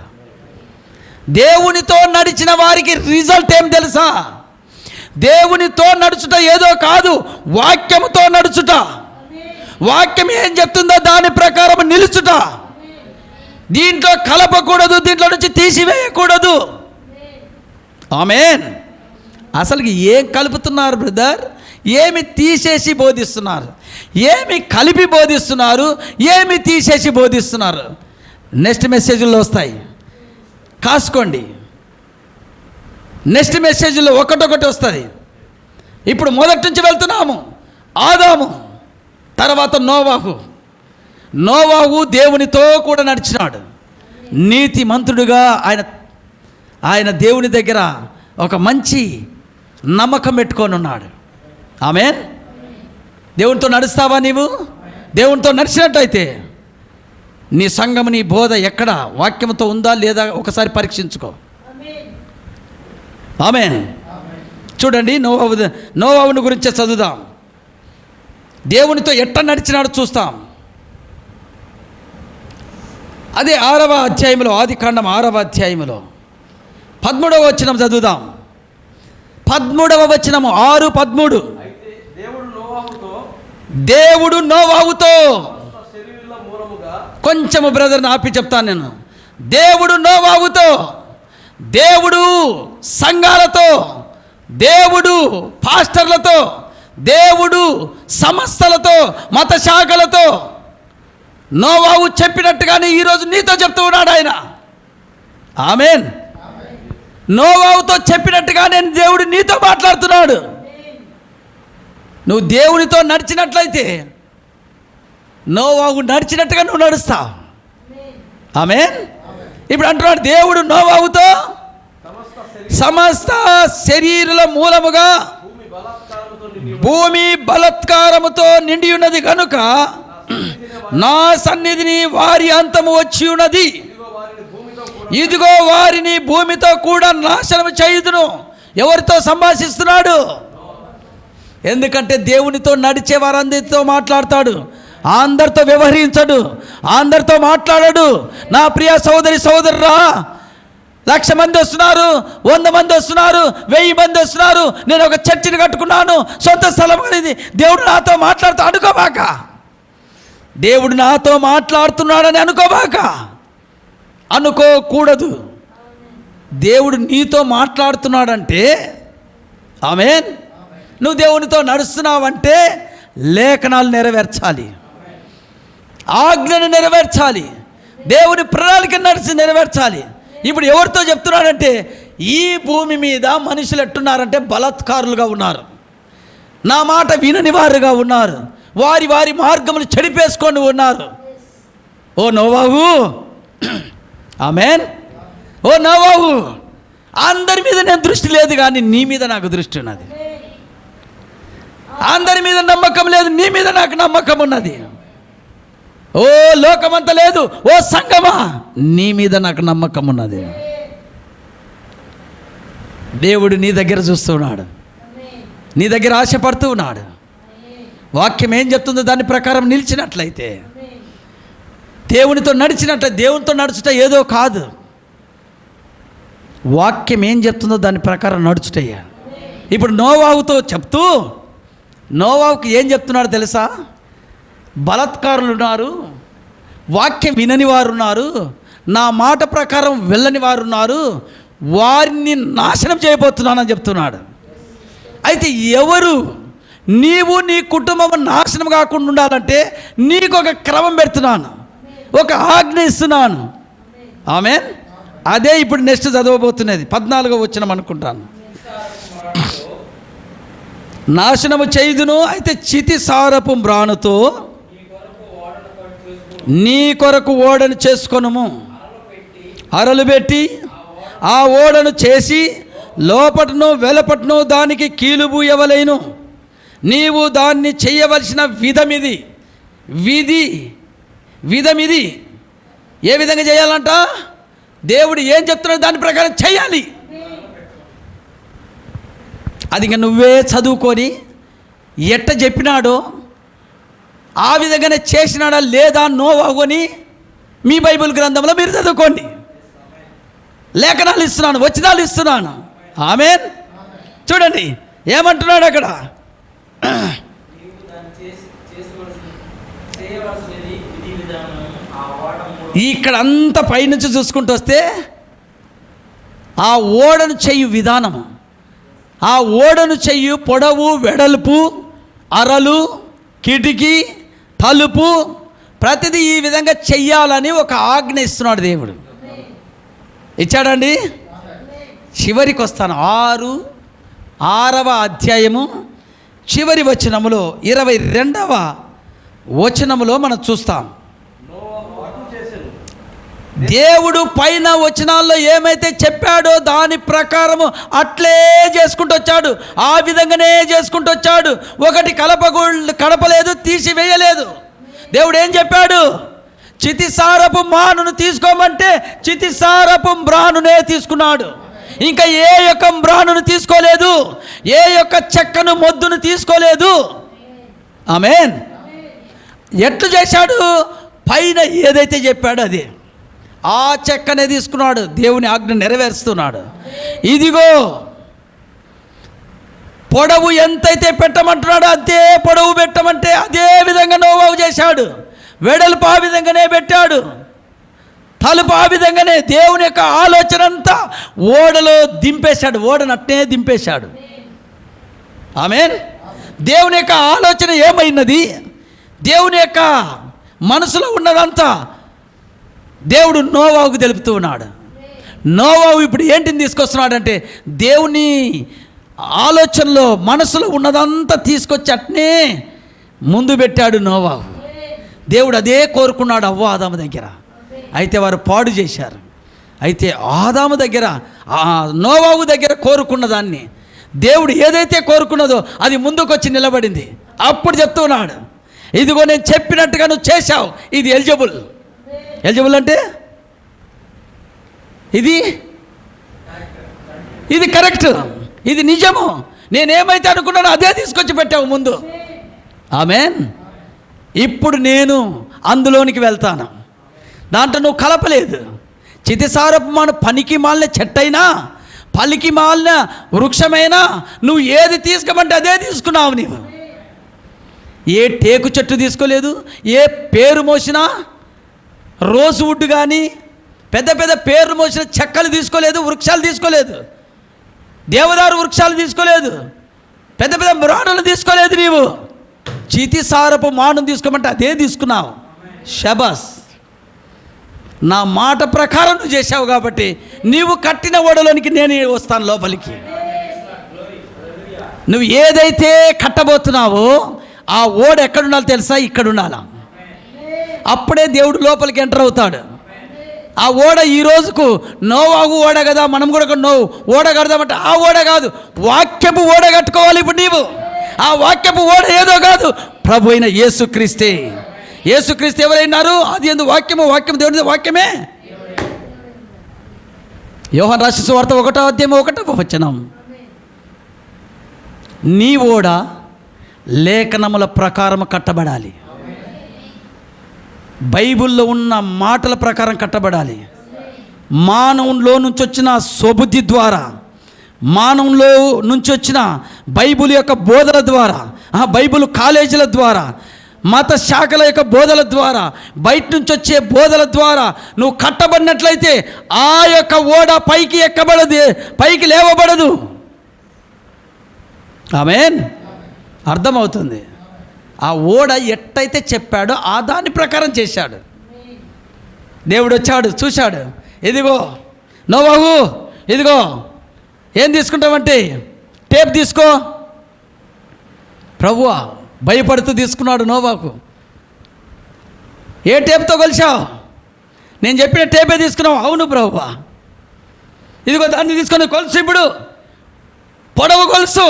దేవునితో నడిచిన వారికి రిజల్ట్ ఏం తెలుసా? దేవునితో నడుచుట ఏదో కాదు, వాక్యముతో నడుచుట. వాక్యం ఏం చెప్తుందో దాని ప్రకారం నిలుచుట. దీంట్లో కలపకూడదు, దీంట్లో నుంచి తీసివేయకూడదు. ఆమేన్. అసలుకి ఏం కలుపుతున్నారు బ్రదర్? ఏమి తీసేసి బోధిస్తున్నారు? ఏమి కలిపి బోధిస్తున్నారు? ఏమి తీసేసి బోధిస్తున్నారు? నెక్స్ట్ మెసేజ్లో వస్తాయి, కాసుకోండి. నెక్స్ట్ మెసేజ్లో ఒకటొకటి వస్తుంది. ఇప్పుడు మొదటి నుంచి వెళ్తున్నాము. ఆదాము, తర్వాత నోవాహు. నోవాహు దేవునితో కూడా నడిచినాడు. నీతిమంతుడుగా ఆయన దేవుని దగ్గర ఒక మంచి నమ్మకం పెట్టుకొని ఉన్నాడు. ఆమేన్. దేవునితో నడుస్తావా నీవు? దేవునితో నడిచినట్టయితే నీ సంఘం, నీ బోధ ఎక్కడ వాక్యంతో ఉందా లేదా ఒకసారి పరీక్షించుకో. ఆమేన్. చూడండి, నోవాహుని గురించే చదువుదాం. దేవునితో ఎట్ట నడిచినాడు చూస్తాం. అదే 6వ అధ్యాయంలో, ఆదికాండం 6వ అధ్యాయంలో 13వ వచనం చదువుదాం. 13వ వచనము 6:13. అయితే దేవుడు నోవాహుతో శరీరుల మూలముగా, కొంచెము బ్రదర్ని ఆపి చెప్తాను నేను. దేవుడు నోవాహుతో, దేవుడు సంఘాలతో, దేవుడు పాస్టర్లతో, దేవుడు సంస్థలతో, మత శాఖలతో నోవాహు చెప్పినట్టుగానే ఈరోజు నీతో చెప్తూ ఉన్నాడు ఆయన. ఆమేన్. నోవాహుతో చెప్పినట్టుగానే దేవుడు నీతో మాట్లాడుతున్నాడు. నువ్వు దేవునితో నడిచినట్లయితే నోవాహు నడిచినట్టుగా నువ్వు నడుస్తావు. ఆమేన్. ఇప్పుడు అంటున్నాడు దేవుడు నోవాహుతో సమస్త శరీరుల మూలముగా భూమి బలాత్కారముతో నిండి ఉన్నది కనుక నా సన్నిధిని వారి అంతము వచ్చి ఉన్నది. ఇదిగో వారిని భూమితో కూడా నాశనం చేయుదును. ఎవరితో సంభాషిస్తున్నాడు? ఎందుకంటే దేవునితో నడిచే వారందరితో మాట్లాడతాడు, అందరితో వ్యవహరించడు, అందరితో మాట్లాడడు. నా ప్రియ సోదరి సోదరురా, 1,00,000 మంది వస్తున్నారు, 100 మంది వస్తున్నారు, 1000 మంది వస్తున్నారు, నేను ఒక చర్చిని కట్టుకున్నాను, సొంత స్థలం అనేది, దేవుడు నాతో మాట్లాడుతూ అనుకోబాక. దేవుడు నాతో మాట్లాడుతున్నాడని అనుకోబాక, అనుకోకూడదు. దేవుడు నీతో మాట్లాడుతున్నాడంటే, ఆమేన్, నువ్వు దేవునితో నడుస్తున్నావంటే లేఖనాలు నెరవేర్చాలి, ఆజ్ఞను నెరవేర్చాలి, దేవుని ప్రణాళిక నెరవేర్చాలి. ఇప్పుడు ఎవరితో చెప్తున్నాడంటే, ఈ భూమి మీద మనుషులు ఎట్టున్నారంటే బలాత్కారులుగా ఉన్నారు, నా మాట వినని వారుగా ఉన్నారు, వారి వారి మార్గములు చెడిపేసుకొని ఉన్నారు. ఓ నోవాహు, ఆమేన్, ఓ నోవాహు, అందరి మీద నేను దృష్టి లేదు కానీ నీ మీద నాకు దృష్టి ఉన్నది. అందరి మీద నమ్మకం లేదు, నీ మీద నాకు నమ్మకం ఉన్నది. ఓ లోకమంతా లేదు, ఓ సంగమా, నీ మీద నాకు నమ్మకం ఉన్నది. దేవుడు నీ దగ్గర చూస్తున్నాడు, నీ దగ్గర ఆశపడుతూ ఉన్నాడు. వాక్యం ఏం చెప్తుందో దాని ప్రకారం నిలిచినట్లయితే, దేవునితో నడిచినట్లయితే, దేవునితో నడుచుట ఏదో కాదు, వాక్యం ఏం చెప్తుందో దాని ప్రకారం నడుచుటయ్యా. ఇప్పుడు నోవాహుతో చెప్తూ నోవాహుకి ఏం చెప్తున్నాడు తెలుసా? బలాత్కారులు ఉన్నారు, వాక్యం వినని వారు ఉన్నారు, నా మాట ప్రకారం వెళ్ళని వారు ఉన్నారు, వారిని నాశనం చేయబోతున్నానని చెప్తున్నాడు. అయితే ఎవరు? నీవు నీ కుటుంబం నాశనం కాకుండా ఉండాలంటే నీకు ఒక క్రమం పెడుతున్నాను, ఒక ఆజ్ఞ ఇస్తున్నాను. ఆమేన్. అదే ఇప్పుడు నెక్స్ట్ చదవబోతున్నది 14వ వచనం అనుకుంటాను. నాశనము చేయుదును, అయితే చితిసారపు మ్రానుతో నీ కొరకు ఓడను చేసుకొనుము. అరలు పెట్టి ఆ ఓడను చేసి లోపటను వెలపటను దానికి కీలుబు ఇవ్వలేను. నీవు దాన్ని చేయవలసిన విధమిది. విధమిది ఏ విధంగా చేయాలంట? దేవుడు ఏం చెప్తున్నాడు దాని ప్రకారం చేయాలి. అది ఇంకా నువ్వే చదువుకొని ఎట్ట చెప్పినాడో ఆ విధంగానే చేసినాడా లేదా నోవాహు అని మీ బైబిల్ గ్రంథంలో మీరు చదువుకోండి. లేఖనాలు ఇస్తున్నాను, వచనాలు ఇస్తున్నాను. ఆమేన్. చూడండి ఏమంటున్నాడు అక్కడ. ఇక్కడ అంతా పైనుంచి చూసుకుంటూ వస్తే ఆ ఓడను చెయ్యి విధానము, ఆ ఓడను చెయ్యి పొడవు వెడల్పు, అరలు, కిటికీ, తలుపు, ప్రతిదీ ఈ విధంగా చెయ్యాలని ఒక ఆజ్ఞ ఇస్తున్నాడు దేవుడు. ఇచ్చాడండి. చివరికి వస్తాను. 6వ అధ్యాయము చివరి వచనములో 22వ వచనములో మనం చూస్తాం. దేవుడు పైన వచనాల్లో ఏమైతే చెప్పాడో దాని ప్రకారము అట్లే చేసుకుంటూ వచ్చాడు, ఆ విధంగానే చేసుకుంటూ వచ్చాడు. ఒకటి కడపలేదు, తీసివేయలేదు. దేవుడు ఏం చెప్పాడు? చితిసారపు మ్రానును తీసుకోమంటే చితిసారపు మ్రానునే తీసుకున్నాడు. ఇంకా ఏ యొక్క మ్రానును తీసుకోలేదు, ఏ యొక్క చెక్కను మొద్దును తీసుకోలేదు. ఆమేన్. ఎట్లు చేశాడు? పైన ఏదైతే చెప్పాడో అది. ఆ చెక్కనే తీసుకున్నాడు, దేవుని ఆజ్ఞ నెరవేరుస్తున్నాడు. ఇదిగో పొడవు ఎంతైతే పెట్టమంటున్నాడో అంతే పొడవు పెట్టమంటే అదే విధంగా నోవాహు చేశాడు. వెడల్పు ఆ విధంగానే పెట్టాడు, తలుపు ఆ విధంగానే. దేవుని యొక్క ఆలోచన అంతా ఓడలో దింపేశాడు, ఓడనట్నే దింపేశాడు. ఆమేన్. దేవుని యొక్క ఆలోచన ఏమైనది, దేవుని యొక్క మనసులో ఉన్నదంతా దేవుడు నోవాహుకు తెలుపుతూ ఉన్నాడు. నోవాహు ఇప్పుడు ఏంటిని తీసుకొస్తున్నాడంటే దేవుని ఆలోచనలో మనసులో ఉన్నదంతా తీసుకొచ్చి అట్నే ముందు పెట్టాడు నోవాహు. దేవుడు అదే కోరుకున్నాడు అవ్వ ఆదాము దగ్గర. అయితే వారు పాడు చేశారు. అయితే ఆదాము దగ్గర, నోవాహు దగ్గర కోరుకున్న దాన్ని దేవుడు ఏదైతే కోరుకున్నదో అది ముందుకు వచ్చి నిలబడింది. అప్పుడు చెప్తున్నాడు, ఇదిగో నేను చెప్పినట్టుగా నువ్వు చేశావు, ఇది ఎలిజిబుల్. ఎలిజిబుల్ అంటే ఇది కరెక్ట్, ఇది నిజము. నేనేమైతే అనుకున్నానో అదే తీసుకొచ్చి పెట్టావు ముందు. ఆమేన్. ఇప్పుడు నేను అందులోనికి వెళ్తాను. దాంట్లో నువ్వు కలపలేదు. చితిసారపు మన పనికి మాలిన చెట్టైనా, పలికి మాలిన వృక్షమైనా నువ్వు ఏది తీసుకోమంటే అదే తీసుకున్నావు. నీవు ఏ టేకు చెట్టు తీసుకోలేదు, ఏ పేరు మోసినా రోజ్ వుడ్ కానీ పెద్ద పెద్ద పేర్లు మోసిన చెక్కలు తీసుకోలేదు, వృక్షాలు తీసుకోలేదు, దేవదారు వృక్షాలు తీసుకోలేదు, పెద్ద పెద్ద మ్రాణులు తీసుకోలేదు. నీవు చితిసారపు మాను తీసుకోమంటే అదే తీసుకున్నావు. షబాస్. నా మాట ప్రకారం నువ్వు చేశావు కాబట్టి నీవు కట్టిన ఓడలోనికి నేను వస్తాను లోపలికి. నువ్వు ఏదైతే కట్టబోతున్నావో ఆ ఓడ ఎక్కడుండాలో తెలుసా? ఇక్కడ ఉండాలా. అప్పుడే దేవుడు లోపలికి ఎంటర్ అవుతాడు. ఆ ఓడ ఈ రోజుకు నోవాహు ఓడ కదా, మనం కూడా ఓడ కడదామంటే ఆ ఓడ కాదు, వాక్యపు ఓడ కట్టుకోవాలి. ఇప్పుడు నీవు ఆ వాక్యపు ఓడ ఏదో కాదు, ప్రభు అయిన యేసుక్రీస్తే. యేసుక్రీస్తు ఎవరైనారు? అది ఎందు వాక్యము, వాక్యం దేవుని వాక్యమే. యోహాను రాసిన సువార్త 1వ అధ్యాయం 1వ వచనం. నీ ఓడ లేఖనముల ప్రకారం కట్టబడాలి. బైబిల్లో ఉన్న మాటల ప్రకారం కట్టబడాలి. మానవులో నుంచి వచ్చిన స్వబుద్ధి ద్వారా, మానవులో నుంచి వచ్చిన బైబిల్ యొక్క బోధల ద్వారా, బైబిల్ కాలేజీల ద్వారా, మత శాఖల యొక్క బోధల ద్వారా, బయట నుంచి వచ్చే బోధల ద్వారా నువ్వు కట్టబడినట్లయితే ఆ యొక్క ఓడ పైకి ఎక్కబడదు, పైకి లేవబడదు. ఆమేన్. అర్థమవుతుంది. ఆ ఓడ ఎట్టయితే చెప్పాడో ఆ దాని ప్రకారం చేశాడు. దేవుడు వచ్చాడు, చూశాడు. ఇదిగో నోవాహు, ఇదిగో ఏం తీసుకుంటావంటే టేప్ తీసుకో. ప్రభువా భయపడుతూ తీసుకున్నాడు నోవాహు. ఏ టేప్తో కొలిచావు? నేను చెప్పిన టేపే తీసుకున్నావు. అవును ప్రభువా. ఇదిగో దాన్ని తీసుకొని కొలుసు. ఇప్పుడు పొడవు కొలుసు,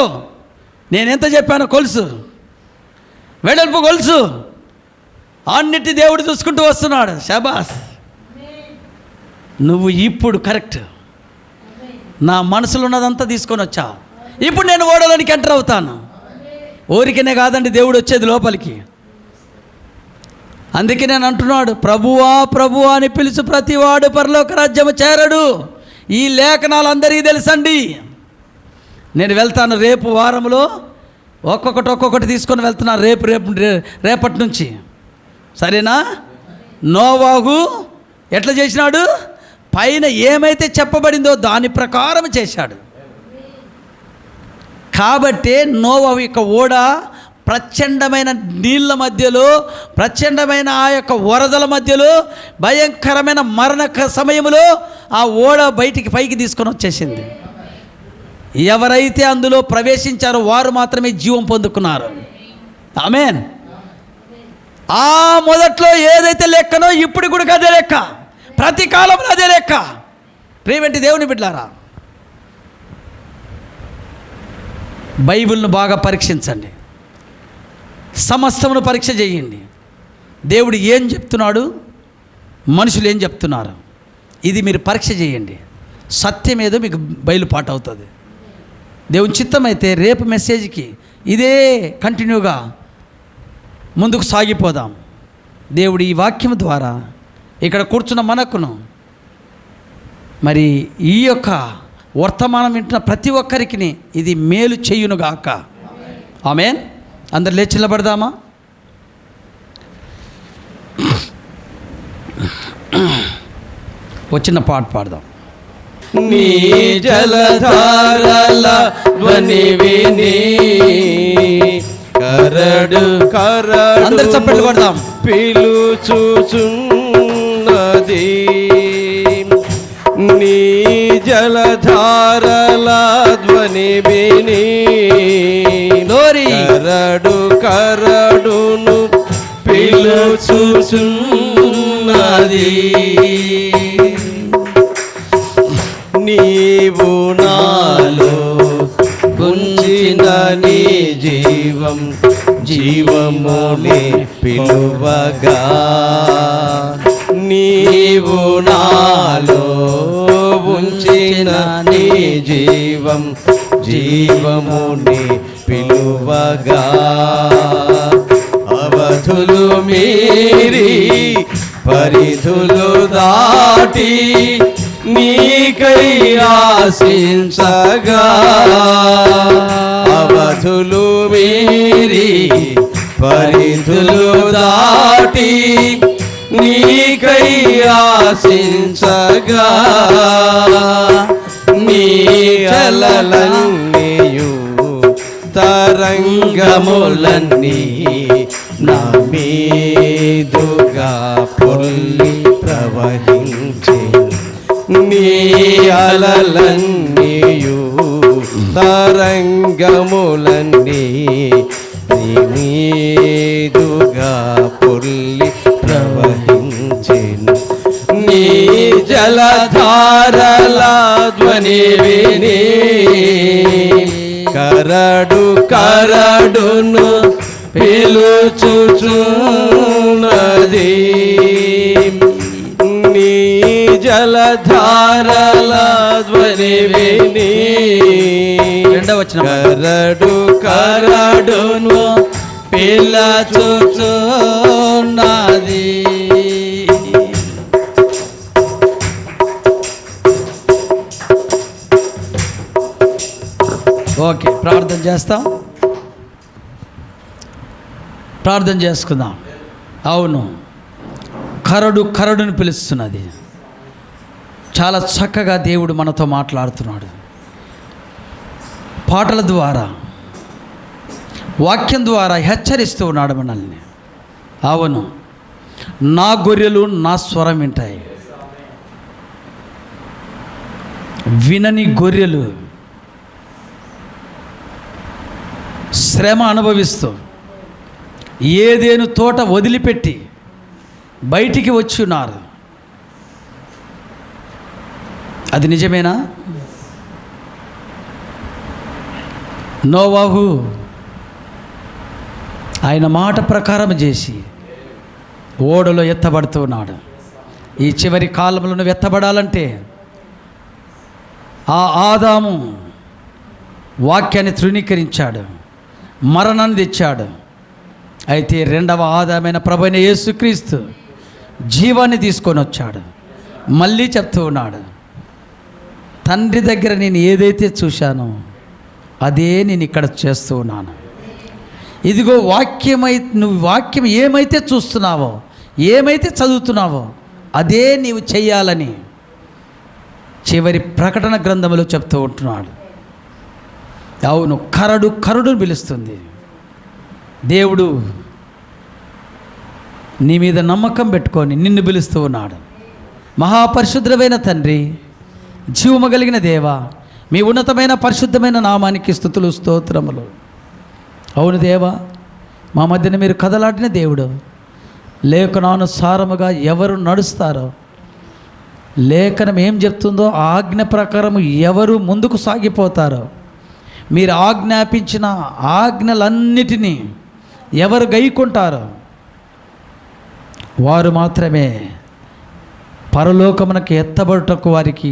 నేనెంత చెప్పానో కొలుసు, వెడల్పు కొలుసు, అన్నిటి దేవుడు చూసుకుంటూ వస్తున్నాడు. శబాస్. నువ్వు ఇప్పుడు కరెక్ట్, నా మనసులో ఉన్నదంతా తీసుకొని వచ్చావు. ఇప్పుడు నేను ఓడలోనికి ఎంటర్ అవుతాను. ఊరికనే కాదండి దేవుడు వచ్చేది లోపలికి. అందుకే నేను అంటున్నాడు, ప్రభువా ప్రభువా అని పిలుచు ప్రతివాడు పరలోక రాజ్యము చేరడు. ఈ లేఖనాలు అందరికీ తెలుసండి. నేను వెళ్తాను రేపు వారంలో ఒక్కొక్కటి తీసుకొని వెళ్తున్నాను. రేపటి నుంచి, సరేనా? నోవాహు ఎట్లా చేసినాడు? పైన ఏమైతే చెప్పబడిందో దాని ప్రకారం చేశాడు. కాబట్టే నోవాహు యొక్క ఓడ ప్రచండమైన నీళ్ళ మధ్యలో, ప్రచండమైన ఆ యొక్క వరదల మధ్యలో, భయంకరమైన మరణ సమయంలో ఆ ఓడ బయటికి పైకి తీసుకొని వచ్చేసింది. ఎవరైతే అందులో ప్రవేశించారో వారు మాత్రమే జీవం పొందుకున్నారు. ఆమేన్. ఆ మొదట్లో ఏదైతే లెక్కనో ఇప్పుడు కూడా అదే లెక్క, ప్రతి కాలంలో అదే లెక్క. ప్రియమైన దేవుని బిడ్డలారా, బైబిల్ను బాగా పరీక్షించండి, సమస్తమును పరీక్ష చేయండి. దేవుడు ఏం చెప్తున్నాడు, మనుషులు ఏం చెప్తున్నారు, ఇది మీరు పరీక్ష చేయండి. సత్యం ఏదో మీకు బయలుపాటు అవుతుంది. దేవుని చిత్తమైతే రేపు మెసేజ్కి ఇదే కంటిన్యూగా ముందుకు సాగిపోదాం. దేవుడు ఈ వాక్యం ద్వారా ఇక్కడ కూర్చున్న మనకును మరి ఈ యొక్క వర్తమానం వింటున్న ప్రతి ఒక్కరికి ఇది మేలు చేయునుగాక. ఆమేన్. అందరు లేచి నిలబడదామా? వచ్చిన పాట పాడదాం. నీ జలధారల ధ్వని విని కరడు కరడు అందరు చప్పట్లు కొడదాం. పిలుచుచున్నది నీ జలధారల ధ్వని విని కరడు కరడును పిలుచుచున్నది. నీవు నాలో ఉంచిన నీ జీవం జీవమునే పిలువగా నీవు నాలో ఉంచిన నీ జీవం జీవమునే పిలువగా అవధులు మీరి పరిధులు దాటి నీకై ఆశించగా అవధులు మీరి పరిధులు దాటి నీకై ఆశించగా నీ అలలన్నీయు తరంగములన్నీ నా మీదుగా పొల్లి ప్రవహించే నీ అలలన్నీయు తరంగములన్నీ నీ మీదుగా పొల్లి ప్రవహించెను. నీ జలధారల ధ్వని విని కరడు కరడును పిలుచుచున్నది నీ జలధారల ధ్వని విని రెండవ వచనం. కరడు కరడును పిలుచుచున్నది. ఓకే, ప్రార్థన చేస్తాం. ప్రార్థన చేసుకుందాం. అవును, కరడు కరడును పిలుస్తున్నది. చాలా చక్కగా దేవుడు మనతో మాట్లాడుతున్నాడు. పాటల ద్వారా, వాక్యం ద్వారా హెచ్చరిస్తూ ఉన్నాడు మనల్ని. అవును, నా గొర్రెలు నా స్వరం వింటాయి. వినని గొర్రెలు శ్రమ అనుభవిస్తూ ఏదేను తోట వదిలిపెట్టి బయటికి వచ్చి ఉన్నారు. అది నిజమేనా? నోవాహు ఆయన మాట ప్రకారం చేసి ఓడలో ఎత్తబడుతూ ఉన్నాడు. ఈ చివరి కాలంలో నువ్వు ఎత్తబడాలంటే ఆ ఆదాము వాక్యాన్ని తృణీకరించాడు, మరణాన్ని తెచ్చాడు. అయితే రెండవ ఆదామైన ప్రభువైన యేసుక్రీస్తు జీవాన్ని తీసుకొని వచ్చాడు. మళ్ళీ చెప్తూ ఉన్నాడు, తండ్రి దగ్గర నేను ఏదైతే చూశానో అదే నేను ఇక్కడ చేస్తూ ఉన్నాను. ఇదిగో నువ్వు వాక్యం ఏమైతే చూస్తున్నావో, ఏమైతే చదువుతున్నావో అదే నీవు చెయ్యాలని చివరి ప్రకటన గ్రంథంలో చెప్తూ ఉంటున్నాడు. అవును, కరడు కరడును పిలుస్తుంది. దేవుడు నీ మీద నమ్మకం పెట్టుకొని నిన్ను పిలుస్తూ ఉన్నాడు. మహాపరిశుద్ధమైన తండ్రి, జీవము కలిగిన దేవా, మీ ఉన్నతమైన పరిశుద్ధమైన నామానికి స్తుతులు స్తోత్రములు. అవును దేవా, మా మధ్యన మీరు కదలాడిన దేవుడు. లేఖనానుసారముగా ఎవరు నడుస్తారో, లేఖనం ఏం చెప్తుందో ఆజ్ఞ ప్రకారం ఎవరు ముందుకు సాగిపోతారో, మీరు ఆజ్ఞాపించిన ఆజ్ఞలన్నిటినీ ఎవరు గైకుంటారో వారు మాత్రమే పరలోకమునకు ఎత్తబడుటకు వారికి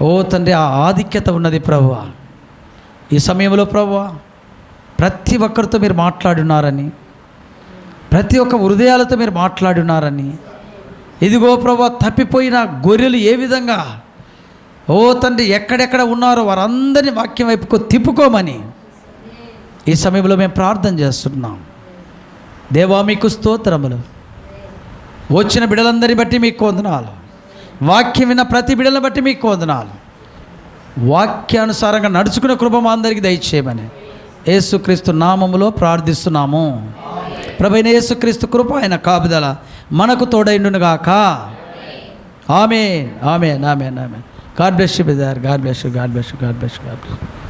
ఓ తండ్రి ఆ ఆధిక్యత ఉన్నది ప్రభువా. ఈ సమయంలో ప్రభువా, ప్రతి ఒక్కరితో మీరు మాట్లాడున్నారని, ప్రతి ఒక్క హృదయాలతో మీరు మాట్లాడున్నారని ఇదిగో ప్రభా, తప్పిపోయిన గొర్రెలు ఏ విధంగా, ఓ తండ్రి, ఎక్కడెక్కడ ఉన్నారో వారందరినీ వాక్యం వైపుకు తిప్పుకోమని ఈ సమయంలో మేము ప్రార్థన చేస్తున్నాం. దేవా, మీకు స్తోత్రములు. వచ్చిన బిడ్డలందరిని బట్టి మీకు వందనాలు. వాక్యం విన్న ప్రతి బిడ్డలను బట్టి మీకు వందనాలు. వాక్యానుసారంగా నడుచుకునే కృప మా అందరికీ దయచేయమని యేసుక్రీస్తు నామములో ప్రార్థిస్తున్నాము. ప్రభువైన యేసుక్రీస్తు కృప, ఆయన కాపుదల మనకు తోడైండునుగాక. Amen, amen, amen, amen. God bless you brother. God bless you, God bless you, God bless you, God bless you.